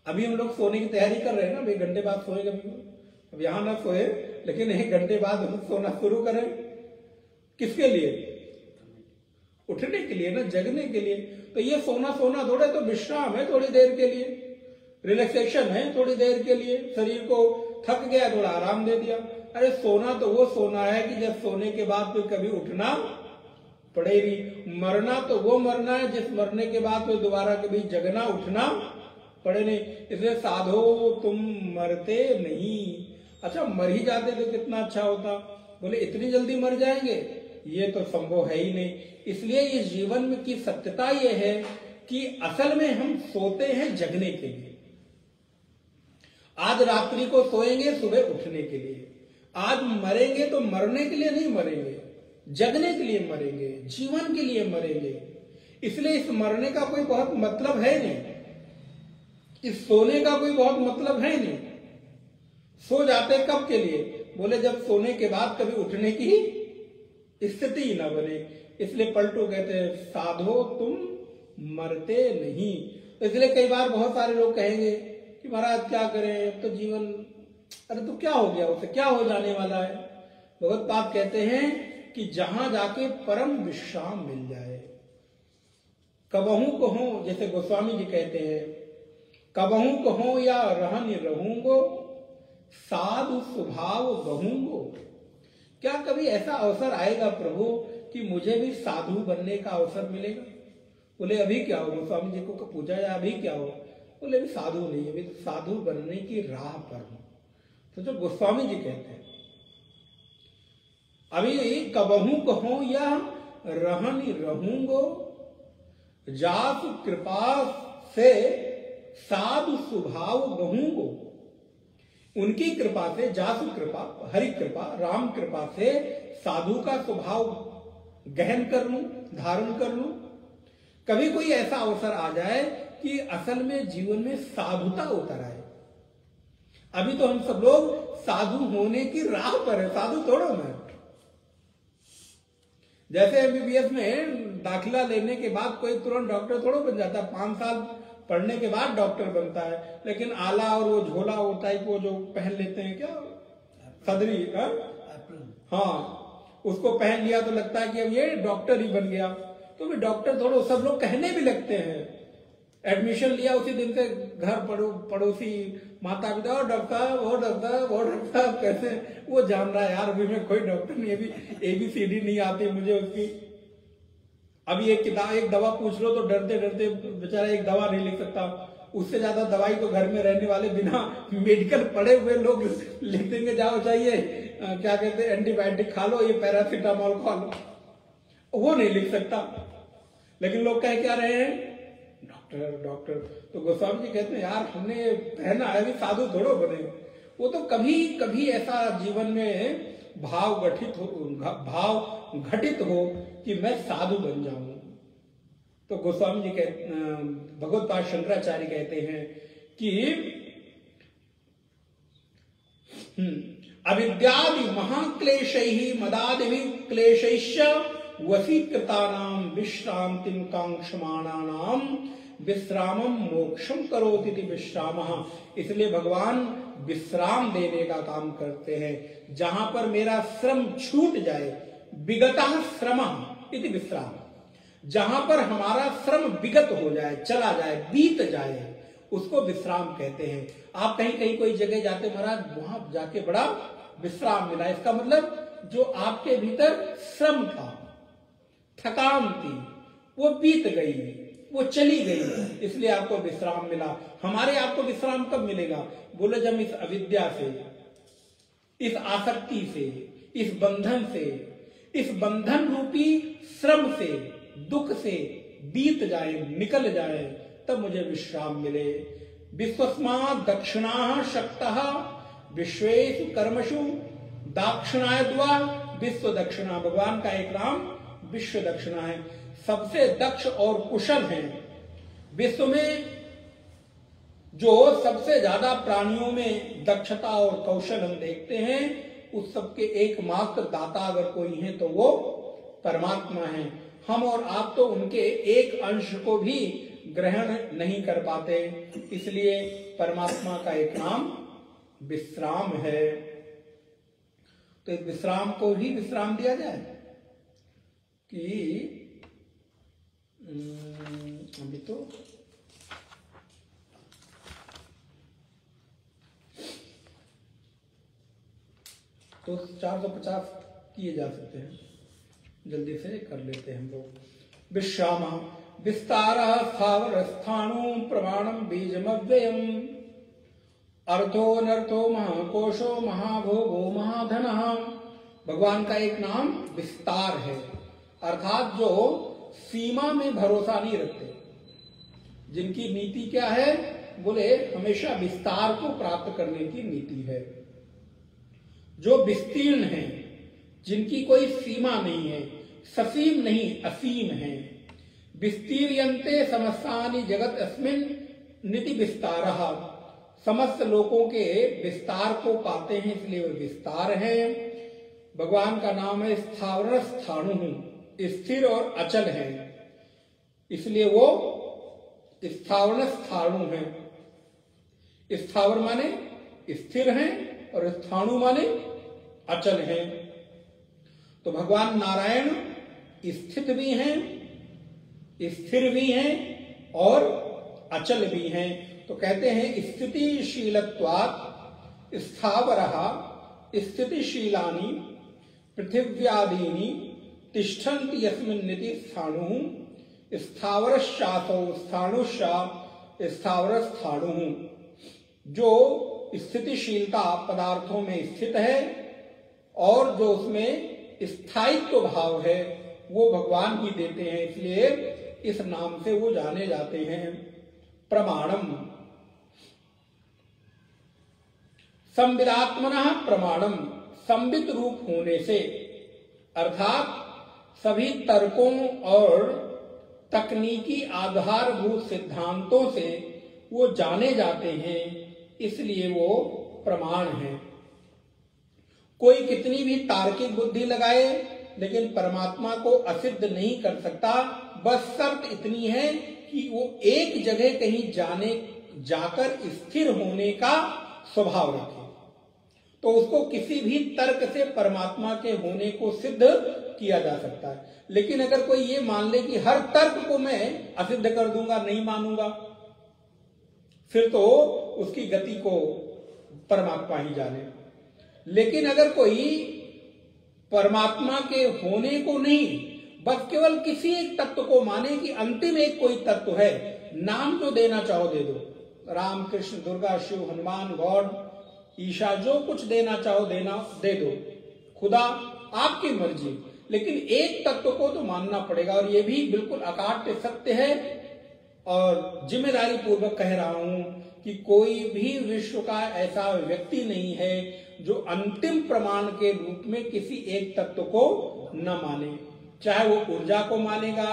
अभी हम लोग सोने की तैयारी कर रहे हैं ना, 1 घंटे बाद सोएगा। अब यहां ना सोए, लेकिन 1 घंटे बाद हम सोना शुरू करें। किसके लिए? उठने के लिए ना, जगने के लिए। तो ये सोना थोड़ा तो विश्राम है, थोड़ी देर के लिए रिलैक्सेशन है, थोड़ी देर के लिए। शरीर को थक गया, थोड़ा आराम दे दिया। अरे सोना तो वो सोना है कि जब सोने के बाद फिर कभी उठना पड़ेगी। मरना तो वो मरना है जिस मरने के बाद फिर दोबारा कभी जगना उठना पड़े नहीं। इसलिए साधो तुम मरते नहीं। अच्छा मर ही जाते तो कितना अच्छा होता। बोले इतनी जल्दी मर जाएंगे, ये तो संभव है ही नहीं। इसलिए इस जीवन में की सत्यता ये है कि असल में हम सोते हैं जगने के लिए। आज रात्रि को सोएंगे सुबह उठने के लिए। आज मरेंगे तो मरने के लिए नहीं मरेंगे, जगने के लिए मरेंगे, जीवन के लिए मरेंगे। इसलिए इस मरने का कोई बहुत मतलब है नहीं, इस सोने का कोई बहुत मतलब है नहीं। सो जाते कब के लिए? बोले जब सोने के बाद कभी उठने की स्थिति न बने। इसलिए पलटू कहते हैं साधो तुम मरते नहीं। इसलिए कई बार बहुत सारे लोग कहेंगे कि महाराज क्या करें, अब तो जीवन, अरे तो क्या हो गया, उसे क्या हो जाने वाला है? भगवत पाद कहते हैं कि जहां जाके परम विश्राम मिल जाए। कबहू कहो, जैसे गोस्वामी जी कहते हैं, कबहू कहो या रहन रहूंगो, साधु स्वभाव बहूंगो। क्या कभी ऐसा अवसर आएगा प्रभु कि मुझे भी साधु बनने का अवसर मिलेगा? बोले अभी क्या हो? गोस्वामी जी को पूछा जाए अभी क्या हो? बोले अभी साधु नहीं, अभी साधु बनने की राह पर हूं। तो जो गोस्वामी जी कहते हैं अभी कबहू कहो या रहन रहूंगो, जासु कृपा से साधु स्वभाव बहूंगो। उनकी कृपा से, जासु कृपा, हरि कृपा, राम कृपा से साधु का स्वभाव गहन कर लूं, धारण कर लूं। कभी कोई ऐसा अवसर आ जाए कि असल में जीवन में साधुता उतर आए। अभी तो हम सब लोग साधु होने की राह पर है, साधु थोड़ो मैं। जैसे एमबीबीएस में दाखिला लेने के बाद कोई तुरंत डॉक्टर थोड़ा बन जाता है, 5 साल पढ़ने के बाद डॉक्टर बनता है। लेकिन आला और वो झोला वो टाइप वो जो पहन लेते हैं, क्या सदरी, हाँ, उसको पहन लिया तो लगता है कि अब ये डॉक्टर ही बन गया। तो भी डॉक्टर थोड़ा सब लोग कहने भी लगते हैं। एडमिशन लिया उसी दिन से घर पड़ोसी माता पिता, और डॉक्टर वो डॉक्टर वो डॉक्टर, कैसे वो जान रहा है यार अभी मैं कोई डॉक्टर नहीं, अभी ABCD नहीं आती मुझे उसकी। अभी एक किताब, एक दवा पूछ लो तो डरते डरते बेचारा एक दवा नहीं लिख सकता। उससे ज्यादा दवाई तो घर में रहने वाले बिना मेडिकल पढ़े हुए लोग लिख देंगे, जाओ चाहिए क्या कहते हैं एंटीबायोटिक खा लो, ये पैरासीटामोल खा लो, वो नहीं लिख सकता। लेकिन लोग कह क्या रहे हैं, डॉक्टर डॉक्टर। तो गोस्वामी जी कहते हैं यार हमने पहना है, अभी साधु थोड़ो बने। वो तो कभी कभी ऐसा जीवन में भाव घटित हो कि मैं साधु बन जाऊं। तो गोस्वामी जी कहते, भगवत पाद शंकराचार्य कहते हैं कि अविद्यादि महाक्लेशैहि मदादि क्लेशैश्च वशीकृतानां विश्रांतिं कांक्षमाणानां विश्रामम मोक्षम करोति विश्रामः। इसलिए भगवान विश्राम देने का काम करते हैं। जहां पर मेरा श्रम छूट जाए, विगतः श्रमः इति विश्राम, जहां पर हमारा श्रम विगत हो जाए, चला जाए, बीत जाए, उसको विश्राम कहते हैं। आप कहीं कहीं कोई जगह जाते महाराज, वहां जाके बड़ा विश्राम मिला, इसका मतलब जो आपके भीतर श्रम था, थकान थी, वो बीत गई, वो चली गई, इसलिए आपको विश्राम मिला। हमारे आपको विश्राम कब मिलेगा? बोले जब इस अविद्या से, इस आसक्ति से, इस बंधन से, इस बंधन रूपी श्रम से, दुख से बीत जाए, निकल जाए, तब मुझे विश्राम मिले। विश्वस्मात् दक्षिणाः शक्तः विश्वेषु कर्मसु दाक्षिणायद्वा विश्व दक्षिणा। भगवान का एक नाम विश्व दक्षिणा है, सबसे दक्ष और कुशल है। विश्व में जो सबसे ज्यादा प्राणियों में दक्षता और कौशल हम देखते हैं, उस सबके एकमात्र दाता अगर कोई है तो वो परमात्मा है। हम और आप तो उनके एक अंश को भी ग्रहण नहीं कर पाते, इसलिए परमात्मा का एक नाम विश्राम है। तो इस विश्राम को ही विश्राम दिया जाए कि अभी तो तो 450 किए जा सकते हैं, जल्दी से कर लेते हैं हम लोग। विश्राम विस्तार स्थावर स्थाणु प्रमाणम बीजमव्ययम अर्थो अनर्थो महाकोशो महाभोगो महाधन। भगवान का एक नाम विस्तार है, अर्थात जो सीमा में भरोसा नहीं रखते, जिनकी नीति क्या है? बोले हमेशा विस्तार को प्राप्त करने की नीति है। जो विस्तीर्ण है, जिनकी कोई सीमा नहीं है, ससीम नहीं असीम है। विस्तीर्यन्ते समस्तानि जगत अस्मिन् निति विस्तारः। समस्त लोगों के विस्तार को पाते हैं, इसलिए वो विस्तार है। भगवान का नाम है स्थावर स्थाणु, स्थिर और अचल है, इसलिए वो स्थावर स्थाणु है। स्थावर माने स्थिर है और स्थाणु माने अचल है। तो भगवान नारायण स्थित भी हैं, स्थिर भी हैं और अचल भी हैं। तो कहते हैं स्थितिशीलत्वात् स्थावरः स्थितिशीलानि पृथिव्यादीनि तिष्ठन्ति यस्मिन्निति स्थाणुः स्थावरश्चासौ स्थाणुश्च स्थावरस्थाणुः। जो स्थितिशीलता पदार्थों में स्थित है और जो उसमें स्थायित्व भाव है, वो भगवान ही देते हैं, इसलिए इस नाम से वो जाने जाते हैं। प्रमाणम संविदात्मनः प्रमाणम, संवित रूप होने से, अर्थात सभी तर्कों और तकनीकी आधारभूत सिद्धांतों से वो जाने जाते हैं, इसलिए वो प्रमाण है। कोई कितनी भी तार्किक बुद्धि लगाए लेकिन परमात्मा को असिद्ध नहीं कर सकता। बस शर्त इतनी है कि वो एक जगह कहीं जाकर स्थिर होने का स्वभाव रखे, तो उसको किसी भी तर्क से परमात्मा के होने को सिद्ध किया जा सकता है। लेकिन अगर कोई ये मान ले कि हर तर्क को मैं असिद्ध कर दूंगा, नहीं मानूंगा, फिर तो उसकी गति को परमात्मा ही जाने। लेकिन अगर कोई परमात्मा के होने को नहीं, बस केवल किसी एक तत्व को माने कि अंतिम एक कोई तत्व है, नाम जो देना चाहो दे दो, राम कृष्ण दुर्गा शिव हनुमान गॉड ईशा, जो कुछ देना चाहो देना दे दो, खुदा आपकी मर्जी, लेकिन एक तत्व को तो मानना पड़ेगा। और ये भी बिल्कुल अकाट्य सत्य है और जिम्मेदारी पूर्वक कह रहा हूं कि कोई भी विश्व का ऐसा व्यक्ति नहीं है जो अंतिम प्रमाण के रूप में किसी एक तत्व को न माने। चाहे वो ऊर्जा को मानेगा,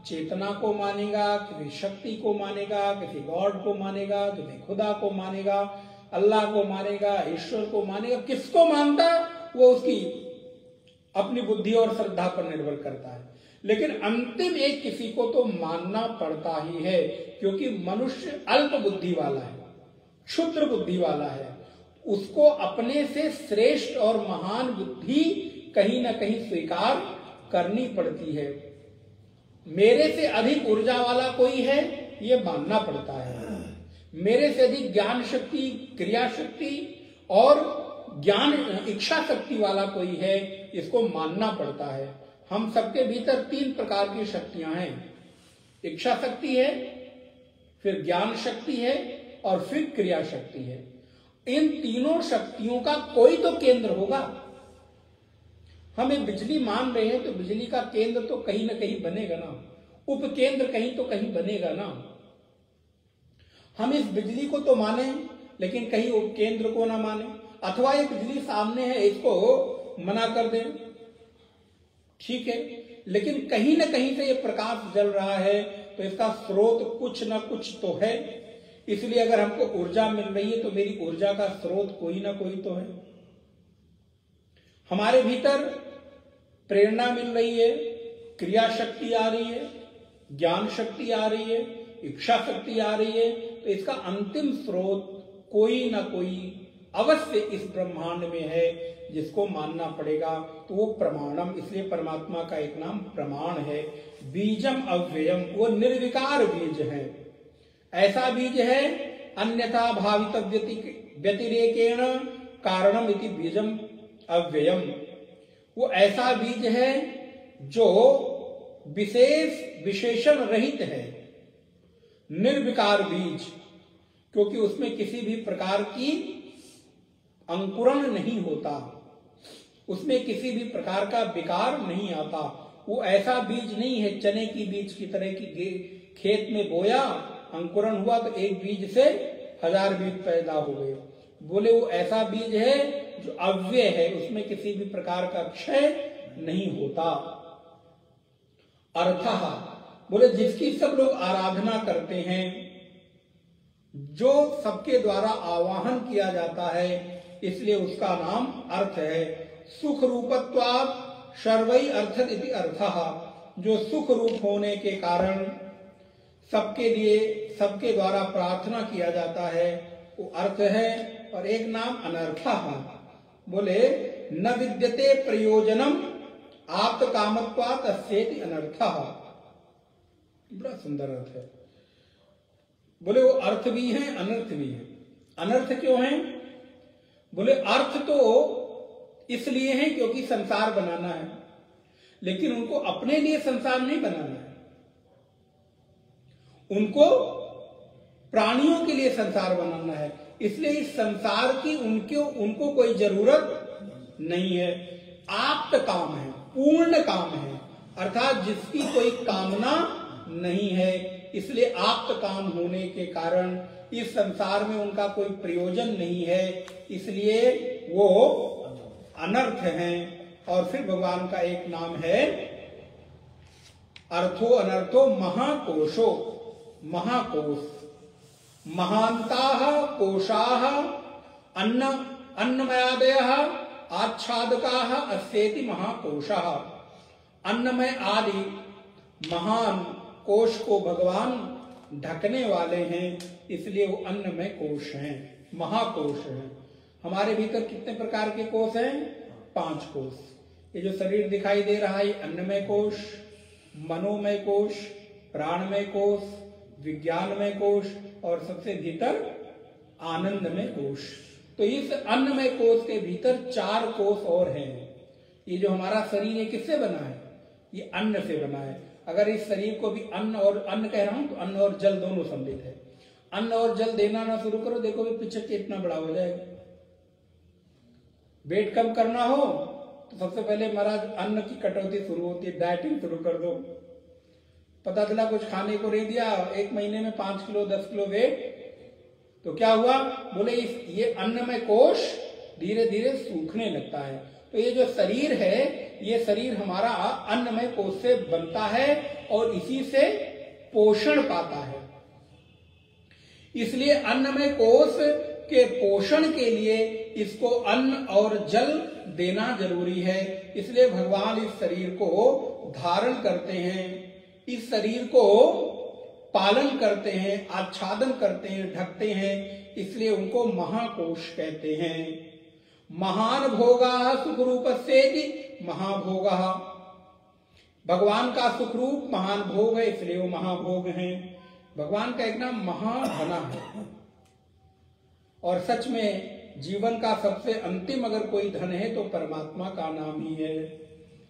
चेतना को मानेगा, किसी शक्ति को मानेगा, किसी गॉड को मानेगा, किसी खुदा को मानेगा, अल्लाह को मानेगा, ईश्वर को मानेगा, किसको मानता है वो उसकी अपनी बुद्धि और श्रद्धा पर निर्भर करता है। लेकिन अंतिम एक किसी को तो मानना पड़ता ही है, क्योंकि मनुष्य अल्प बुद्धि वाला है, क्षुद्र बुद्धि वाला है। उसको अपने से श्रेष्ठ और महान बुद्धि कहीं ना कहीं स्वीकार करनी पड़ती है। मेरे से अधिक ऊर्जा वाला कोई है ये मानना पड़ता है, मेरे से अधिक ज्ञान शक्ति, क्रिया शक्ति और ज्ञान इच्छा शक्ति वाला कोई है, इसको मानना पड़ता है। हम सबके भीतर 3 प्रकार की शक्तियां हैं, इच्छा शक्ति है, फिर ज्ञान शक्ति है और फिर क्रिया शक्ति है। इन तीनों शक्तियों का कोई तो केंद्र होगा। हम एक बिजली मान रहे हैं तो बिजली का केंद्र तो कहीं ना कहीं बनेगा ना, उपकेंद्र कहीं तो कहीं बनेगा ना। हम इस बिजली को तो माने लेकिन कहीं उपकेंद्र को ना माने, अथवा ये बिजली सामने है इसको मना कर दें, ठीक है, लेकिन कहीं ना कहीं से ये प्रकाश जल रहा है तो इसका स्रोत कुछ ना कुछ तो है। इसलिए अगर हमको ऊर्जा मिल रही है तो मेरी ऊर्जा का स्रोत कोई ना कोई तो है। हमारे भीतर प्रेरणा मिल रही है, क्रिया शक्ति आ रही है, ज्ञान शक्ति आ रही है, इच्छा शक्ति आ रही है, तो इसका अंतिम स्रोत कोई ना कोई अवश्य इस ब्रह्मांड में है जिसको मानना पड़ेगा। तो वो प्रमाणम, इसलिए परमात्मा का एक नाम प्रमाण है। बीजम अव्ययम, वो निर्विकार बीज है। ऐसा बीज है अन्यथा भावित व्यतिरेकेण कारणम इति बीजम अव्ययम। वो ऐसा बीज है जो विशेषण रहित है, निर्विकार बीज, क्योंकि उसमें किसी भी प्रकार की अंकुरण नहीं होता, उसमें किसी भी प्रकार का विकार नहीं आता। वो ऐसा बीज नहीं है चने की बीज की तरह की, खेत में बोया, अंकुरण हुआ तो एक बीज से 1000 बीज पैदा हो गए। बोले वो ऐसा बीज है जो अव्यय है, उसमें किसी भी प्रकार का क्षय नहीं होता। अर्थः, बोले जिसकी सब लोग आराधना करते हैं, जो सबके द्वारा आवाहन किया जाता है, इसलिए उसका नाम अर्थ है। सुख रूपत्वात् सर्वै अर्थत इति अर्थः, जो सुख रूप होने के कारण सबके लिए, सबके द्वारा प्रार्थना किया जाता है, वो अर्थ है। और एक नाम अनर्थः, बोले न विद्यते प्रयोजनम आप्त कामत्वात् अस्येति अनर्थः। बड़ा सुंदर अर्थ है। बोले वो अर्थ भी है, अनर्थ भी है। अनर्थ क्यों है? बोले अर्थ तो इसलिए है क्योंकि संसार बनाना है, लेकिन उनको अपने लिए संसार नहीं बनाना है, उनको प्राणियों के लिए संसार बनाना है। इसलिए इस संसार की उनको कोई जरूरत नहीं है। आप्त काम है, पूर्ण काम है, अर्थात जिसकी कोई कामना नहीं है। इसलिए आप्त काम होने के कारण इस संसार में उनका कोई प्रयोजन नहीं है, इसलिए वो अनर्थ हैं। और फिर भगवान का एक नाम है अर्थो अनर्थो महाकोशो, महाकोश। महांताः कोशाः अन्नमयादयः आच्छादकाः अस्येति महाकोशः। अन्नमय आदि महान कोश को भगवान ढकने वाले हैं, इसलिए वो अन्नमय कोश हैं, महाकोश हैं। हमारे भीतर कितने प्रकार के कोश हैं? 5 कोश। ये जो शरीर दिखाई दे रहा है, अन्नमय कोश, मनोमय कोश, प्राणमय कोश, विज्ञानमय कोश और सबसे भीतर आनंदमय कोश। तो इस अन्नमय कोश के भीतर 4 कोश और हैं। ये जो हमारा शरीर है किससे बना है? ये अन्न से बना है। अगर इस शरीर को भी अन्न कह रहा हूं तो अन्न और जल दोनों सम्मिलित है। अन्न और जल देना ना शुरू करो, देखो पीछे कितना बड़ा हो जाएगा। वेट कम करना हो तो सबसे पहले महाराज अन्न की कटौती शुरू होती है, डाइटिंग शुरू कर दो। पता चला कुछ खाने को नहीं दिया, 1 महीने में 5 किलो 10 किलो वेट, तो क्या हुआ? बोले ये अन्नमय कोश धीरे धीरे सूखने लगता है। तो ये जो शरीर है, ये शरीर हमारा अन्नमय कोश से बनता है और इसी से पोषण पाता है। इसलिए अन्नमय कोश के पोषण के लिए इसको अन्न और जल देना जरूरी है। इसलिए भगवान इस शरीर को धारण करते हैं, इस शरीर को पालन करते हैं, आच्छादन करते हैं, ढकते हैं, इसलिए उनको महाकोश कहते हैं। महान भोगा सुखरूपस्येति महाभोगः, भगवान का सुखरूप महान भोग है, इसलिए वो महाभोग हैं। भगवान का एक नाम महाधना है, और सच में जीवन का सबसे अंतिम अगर कोई धन है तो परमात्मा का नाम ही है।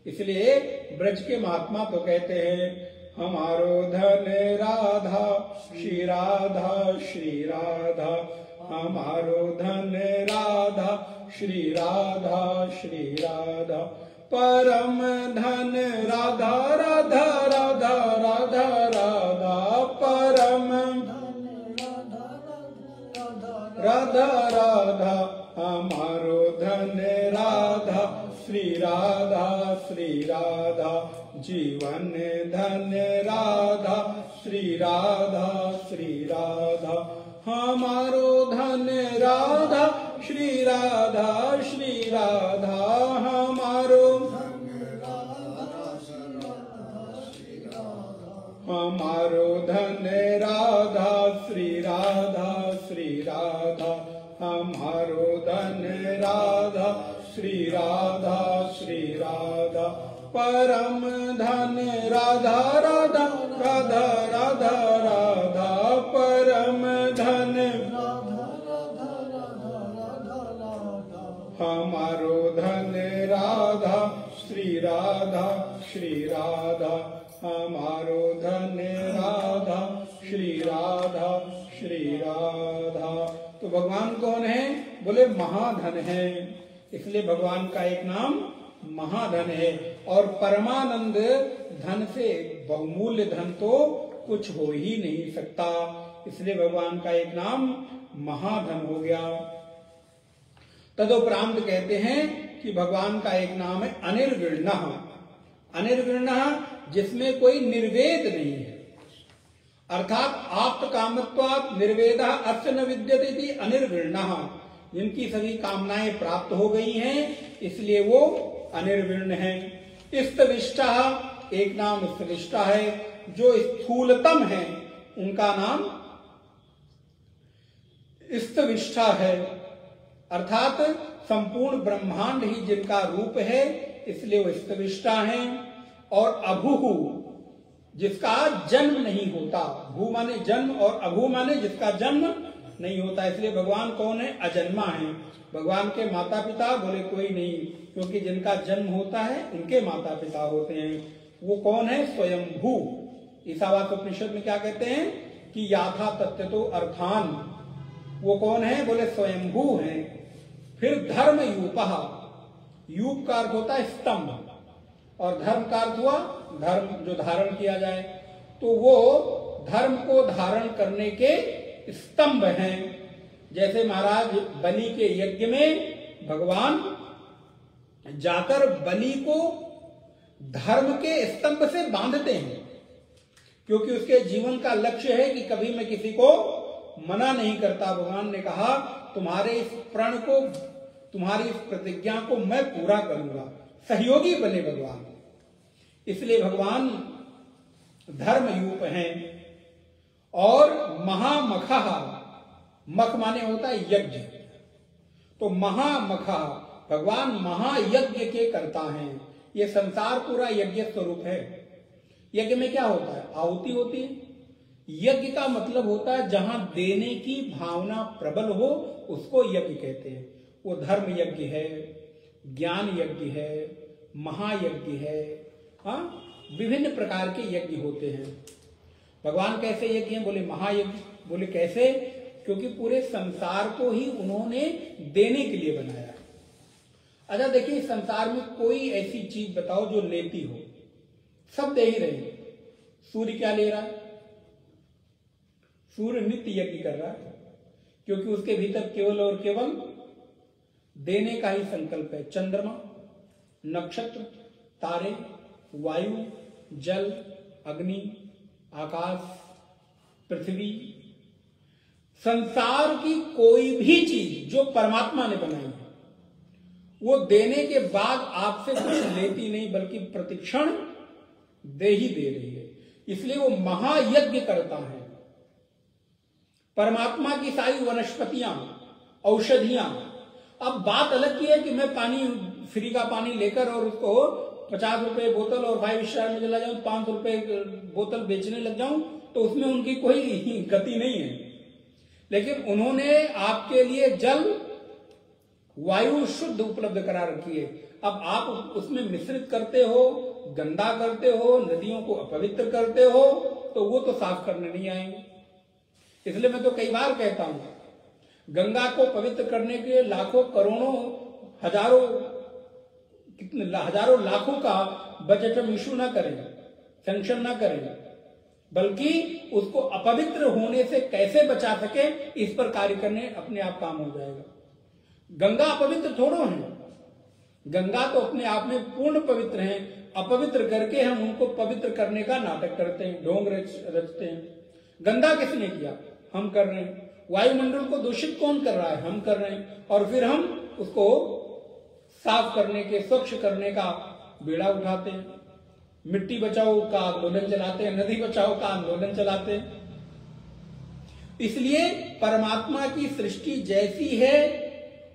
इसलिए ब्रज के महात्मा तो कहते हैं, हमारो धन राधा श्री राधा श्री राधा, हमारो धन राधा श्री राधा श्री राधा, परम धन राधा राधा राधा राधा राधा, परम राधा राधा, हमारो धन राधा श्री राधा श्री राधा, जीवन धन राधा श्री राधा श्री राधा, हमारो धन राधा श्री राधा श्री राधा, हमारो हमारो धन राधा श्री राधा श्री राधा, हमारो धन राधा श्री राधा श्री राधा, परम धन राधा राधा राधा राधा राधा, परम धन हमारो धन राधा श्री राधा श्री राधा, हमारो धन राधा श्री राधा श्री राधा। तो भगवान कौन है? बोले महाधन है। इसलिए भगवान का एक नाम महाधन है। और परमानंद धन से बहुमूल्य धन तो कुछ हो ही नहीं सकता। इसलिए भगवान का एक नाम महाधन हो गया। तदुपरांत कहते हैं कि भगवान का एक नाम है अनिर्विण्णः। अनिर्विण्णः जिसमें कोई निर्वेद नहीं है, अर्थात आप्त कामत्वात् निर्वेदः अस्य न विद्यते इति अनिर्विण्णः। जिनकी सभी कामनाएं प्राप्त हो गई हैं इसलिए वो अनिर्विण्ण है। इस्तविष्टः एक नाम इस्तविष्टा है। जो स्थूलतम है उनका नाम इस्तविष्टा है, अर्थात संपूर्ण ब्रह्मांड ही जिनका रूप है इसलिए वो इस्तविष्टा है। और अभुः जिसका जन्म नहीं होता, भू माने जन्म और अभू माने जिसका जन्म नहीं होता, इसलिए भगवान कौन है? अजन्मा है। भगवान के माता पिता बोले कोई नहीं, क्योंकि जिनका जन्म होता है उनके माता पिता होते हैं। वो कौन है? स्वयंभू। ईसावास उपनिषद में क्या कहते हैं कि याथा तत्त्वतो अर्थान। वो कौन है? बोले स्वयंभू है। फिर धर्म यूपः, यूप का अर्थ होता है स्तंभ और धर्म का अर्थ हुआ धर्म जो धारण किया जाए। तो वो धर्म को धारण करने के स्तंभ हैं। जैसे महाराज बलि के यज्ञ में भगवान जाकर बलि को धर्म के स्तंभ से बांधते हैं, क्योंकि उसके जीवन का लक्ष्य है कि कभी मैं किसी को मना नहीं करता। भगवान ने कहा तुम्हारे इस प्रण को, तुम्हारी इस प्रतिज्ञा को मैं पूरा करूंगा। सहयोगी बने भगवान। इसलिए भगवान धर्मयूप हैं। और महामखः, मख माने होता है यज्ञ, तो महामखः भगवान महायज्ञ के कर्ता हैं। ये संसार पूरा यज्ञ स्वरूप है। यज्ञ में क्या होता है? आहुति होती है। यज्ञ का मतलब होता है जहां देने की भावना प्रबल हो उसको यज्ञ कहते हैं। वो धर्म यज्ञ है, ज्ञान यज्ञ है, महायज्ञ है। हाँ, विभिन्न प्रकार के यज्ञ होते हैं। भगवान कैसे यज्ञ हैं? बोले महायज्ञ। बोले कैसे? क्योंकि पूरे संसार को ही उन्होंने देने के लिए बनाया। अच्छा देखिए, संसार में कोई ऐसी चीज बताओ जो लेती हो। सब दे ही रहे। सूर्य क्या ले रहा है? सूर्य नित्य यज्ञ कर रहा है, क्योंकि उसके भीतर केवल और केवल देने का ही संकल्प है। चंद्रमा, नक्षत्र, तारे, वायु, जल, अग्नि, आकाश, पृथ्वी, संसार की कोई भी चीज जो परमात्मा ने बनाई है वो देने के बाद आपसे कुछ लेती नहीं, बल्कि प्रतिक्षण दे ही दे रही है। इसलिए वो महायज्ञ करता है। परमात्मा की सारी वनस्पतियां, औषधियां। अब बात अलग की है कि मैं पानी, फ्री का पानी लेकर और उसको 50 रुपए बोतल और 5 स्टार में चला जाऊं, 500 रुपए बोतल बेचने लग जाऊं, तो उसमें उनकी कोई गति नहीं है। लेकिन उन्होंने आपके लिए जल वायु शुद्ध उपलब्ध करा रखी है। अब आप उसमें मिश्रित करते हो, गंदा करते हो, नदियों को अपवित्र करते हो, तो वो तो साफ करने नहीं आएंगे। इसलिए मैं तो कई बार कहता हूं, गंगा को पवित्र करने के लिए लाखों करोड़ों हजारों लाखों का बजट हम इशू ना करें, सैंक्शन ना करें, बल्कि उसको अपवित्र होने से कैसे बचा सके इस पर कार्य करने अपने आप काम हो जाएगा। गंगा अपवित्र थोड़ो है, गंगा तो अपने आप में पूर्ण पवित्र है। अपवित्र करके हम उनको पवित्र करने का नाटक करते हैं, ढोंग रचते हैं। गंदा किसने किया? हम कर रहे हैं। वायुमंडल को दूषित कौन कर रहा है? हम कर रहे हैं। और फिर हम उसको साफ करने के, स्वच्छ करने का बेड़ा उठाते हैं। मिट्टी बचाओ का आंदोलन चलाते हैं, नदी बचाओ का आंदोलन चलाते हैं। इसलिए परमात्मा की सृष्टि जैसी है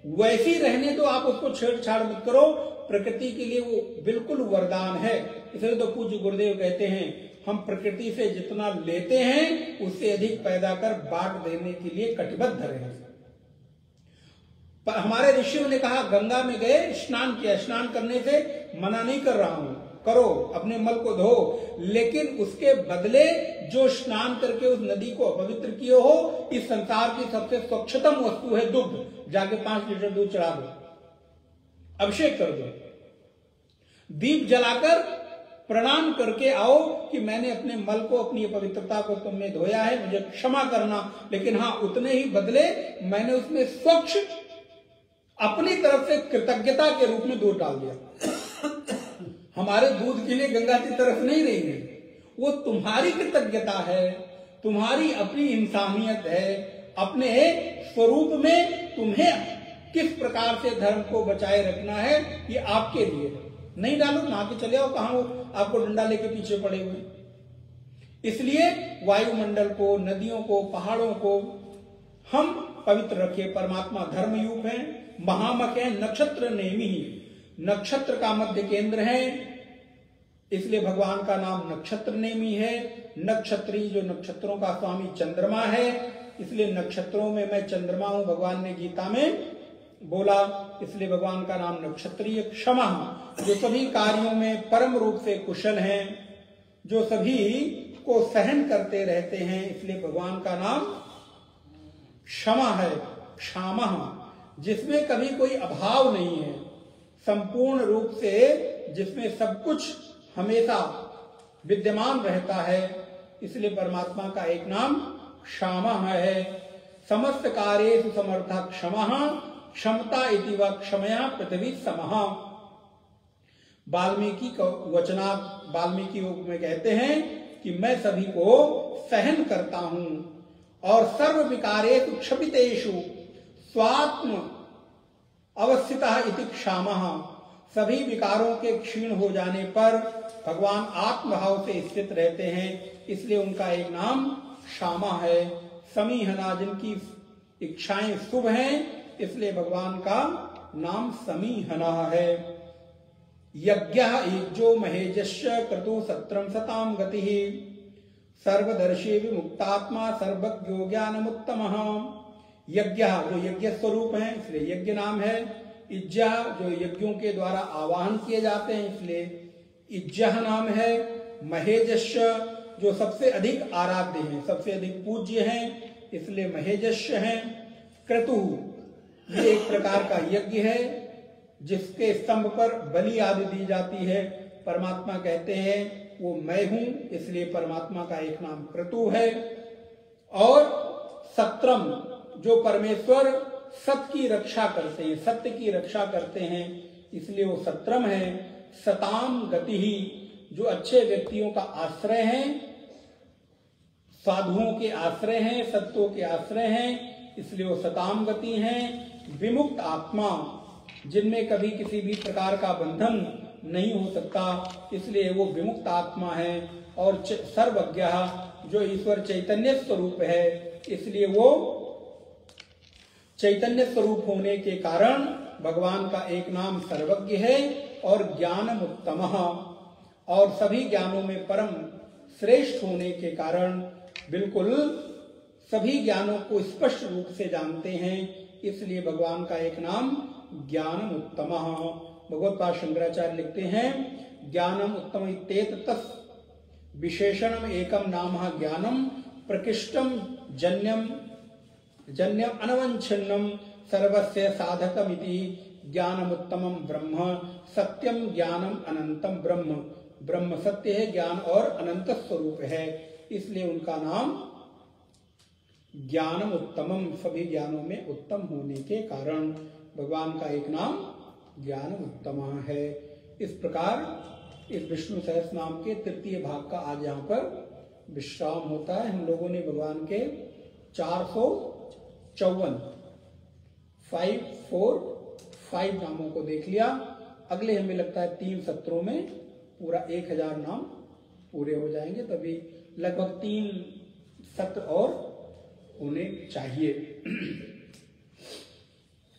वैसी रहने दो, आप उसको छेड़छाड़ मत करो। प्रकृति के लिए वो बिल्कुल वरदान है। इसलिए तो पूज्य गुरुदेव कहते हैं, हम प्रकृति से जितना लेते हैं उससे अधिक पैदा कर बांट देने के लिए कटिबद्ध रहे। हमारे ऋषियों ने कहा, गंगा में गए, स्नान किया, स्नान करने से मना नहीं कर रहा हूं, करो, अपने मल को धो, लेकिन उसके बदले जो स्नान करके उस नदी को अपवित्र किए हो, इस संसार की सबसे स्वच्छतम वस्तु है दुग्ध, जाके 5 लीटर दूध चढ़ा दो, अभिषेक कर दो, दीप जलाकर प्रणाम करके आओ कि मैंने अपने मल को, अपनी अपवित्रता को तुमने धोया है, मुझे क्षमा करना। लेकिन हाँ, उतने ही बदले मैंने उसमें स्वच्छ अपनी तरफ से कृतज्ञता के रूप में दूध डाल दिया। हमारे दूध के लिए गंगा की तरफ नहीं रही है, वो तुम्हारी कृतज्ञता है, तुम्हारी अपनी इंसानियत है। अपने स्वरूप में तुम्हें किस प्रकार से धर्म को बचाए रखना है, ये आपके लिए है। नहीं डालो, नहा के चले आओ, कहां हो आपको डंडा लेके पीछे पड़े हुए। इसलिए वायुमंडल को, नदियों को, पहाड़ों को हम पवित्र रखिए। परमात्मा धर्मयूप है, महामक है, नक्षत्र नेमी, नक्षत्र का मध्य केंद्र है, इसलिए भगवान का नाम नक्षत्र नेमी है। नक्षत्री, जो नक्षत्रों का स्वामी चंद्रमा है, इसलिए नक्षत्रों में मैं चंद्रमा हूं, भगवान ने गीता में बोला। इसलिए भगवान का नाम नक्षत्रीय। क्षमा, जो सभी कार्यों में परम रूप से कुशल हैं, जो सभी को सहन करते रहते हैं, इसलिए भगवान का नाम क्षमा है। क्षमा, जिसमें कभी कोई अभाव नहीं है, संपूर्ण रूप से जिसमें सब कुछ हमेशा विद्यमान रहता है, इसलिए परमात्मा का एक नाम क्षमा है। समस्त कार्येषु समर्था क्षमा, क्षमता इति वा क्षमया पृथ्वी समः। वाल्मीकि का वचना, वाल्मीकि में कहते हैं कि मैं सभी को सहन करता हूं और सर्व विकारेषु क्षपितेषु स्वात्म अवस्थितः इति क्षामः। सभी विकारों के क्षीण हो जाने पर भगवान आत्मभाव से स्थित रहते हैं, इसलिए उनका एक नाम क्षमा है। समीहना, जिनकी इच्छाएं शुभ हैं, इसलिए भगवान का नाम समीहना है। यज्ञः यज्ञो महेजस्य क्रतु सत्रम सताम गतिः, सर्वदर्शी विमुक्तात्मा सर्वज्ञो ज्ञानमुत्तमः। यज्ञ, जो यज्ञ स्वरूप है, इसलिए यज्ञ नाम है। इज्जा, जो यज्ञों के द्वारा आवाहन किए जाते हैं, इसलिए इज्जा नाम है। महेजस्य, जो सबसे अधिक आराध्य हैं, सबसे अधिक पूज्य हैं, इसलिए महेजस्य हैं। क्रतु, ये एक प्रकार का यज्ञ है जिसके स्तंभ पर बलि आदि दी जाती है। परमात्मा कहते हैं वो मैं हूं, इसलिए परमात्मा का एक नाम क्रतु है। और सत्रम, जो परमेश्वर सत्य की रक्षा करते हैं, सत्य की रक्षा करते हैं, इसलिए वो सत्रम है। सताम गति ही, जो अच्छे व्यक्तियों का आश्रय है, साधुओं के आश्रय हैं, सत्यों के आश्रय हैं, इसलिए वो सताम गति हैं। विमुक्त आत्मा, जिनमें कभी किसी भी प्रकार का बंधन नहीं हो सकता, इसलिए वो विमुक्त आत्मा है। और सर्वज्ञ, जो ईश्वर चैतन्य स्वरूप है, इसलिए वो चैतन्य स्वरूप होने के कारण भगवान का एक नाम सर्वज्ञ है। और ज्ञानम उत्तमः, और सभी ज्ञानों में परम श्रेष्ठ होने के कारण बिल्कुल सभी ज्ञानों को स्पष्ट रूप से जानते हैं, इसलिए भगवान का एक नाम ज्ञानम उत्तमः। भगवत्पाद शंकराचार्य लिखते हैं ज्ञानम उत्तम इत्येत तस् विशेषणम एकम नामः ज्ञानम प्रकृष्टम जन्यम अनवच्छिन्नम सर्वस्य साधकमिति ज्ञानमुत्तमम ब्रह्म सत्यम ज्ञानम अनंतम ब्रह्म। ब्रह्म सत्य है, ज्ञान और अनंत स्वरूप है, इसलिए उनका नाम ज्ञानम उत्तमम, सभी ज्ञानों में उत्तम होने के कारण भगवान का एक नाम ज्ञान उत्तम है। इस प्रकार इस विष्णु सहस्त्र नाम के तृतीय भाग का आज यहाँ पर विश्राम होता है। हम लोगों ने भगवान के 454 545 नामों को देख लिया। अगले हमें लगता है 3 सत्रों में पूरा 1000 नाम पूरे हो जाएंगे, तभी लगभग 3 सत्र और होने चाहिए।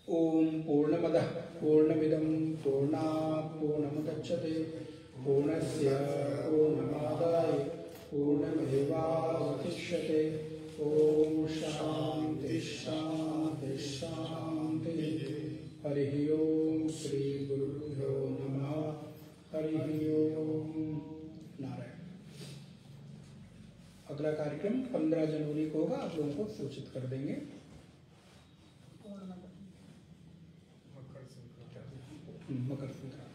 ओम पूर्णमदः पूर्णमिदं पूर्णात् पूर्णमुदच्यते पूर्णस्य पूर्णमादाय पूर्णमेवावशिष्यते। ओम शांति शांति शांति। हरि ओम श्री गुरुभ्यो नमः। हरि ओम। नारायण। अगला कार्यक्रम 15 जनवरी को होगा, आप लोगों को सूचित कर देंगे। मकर संक्रांति।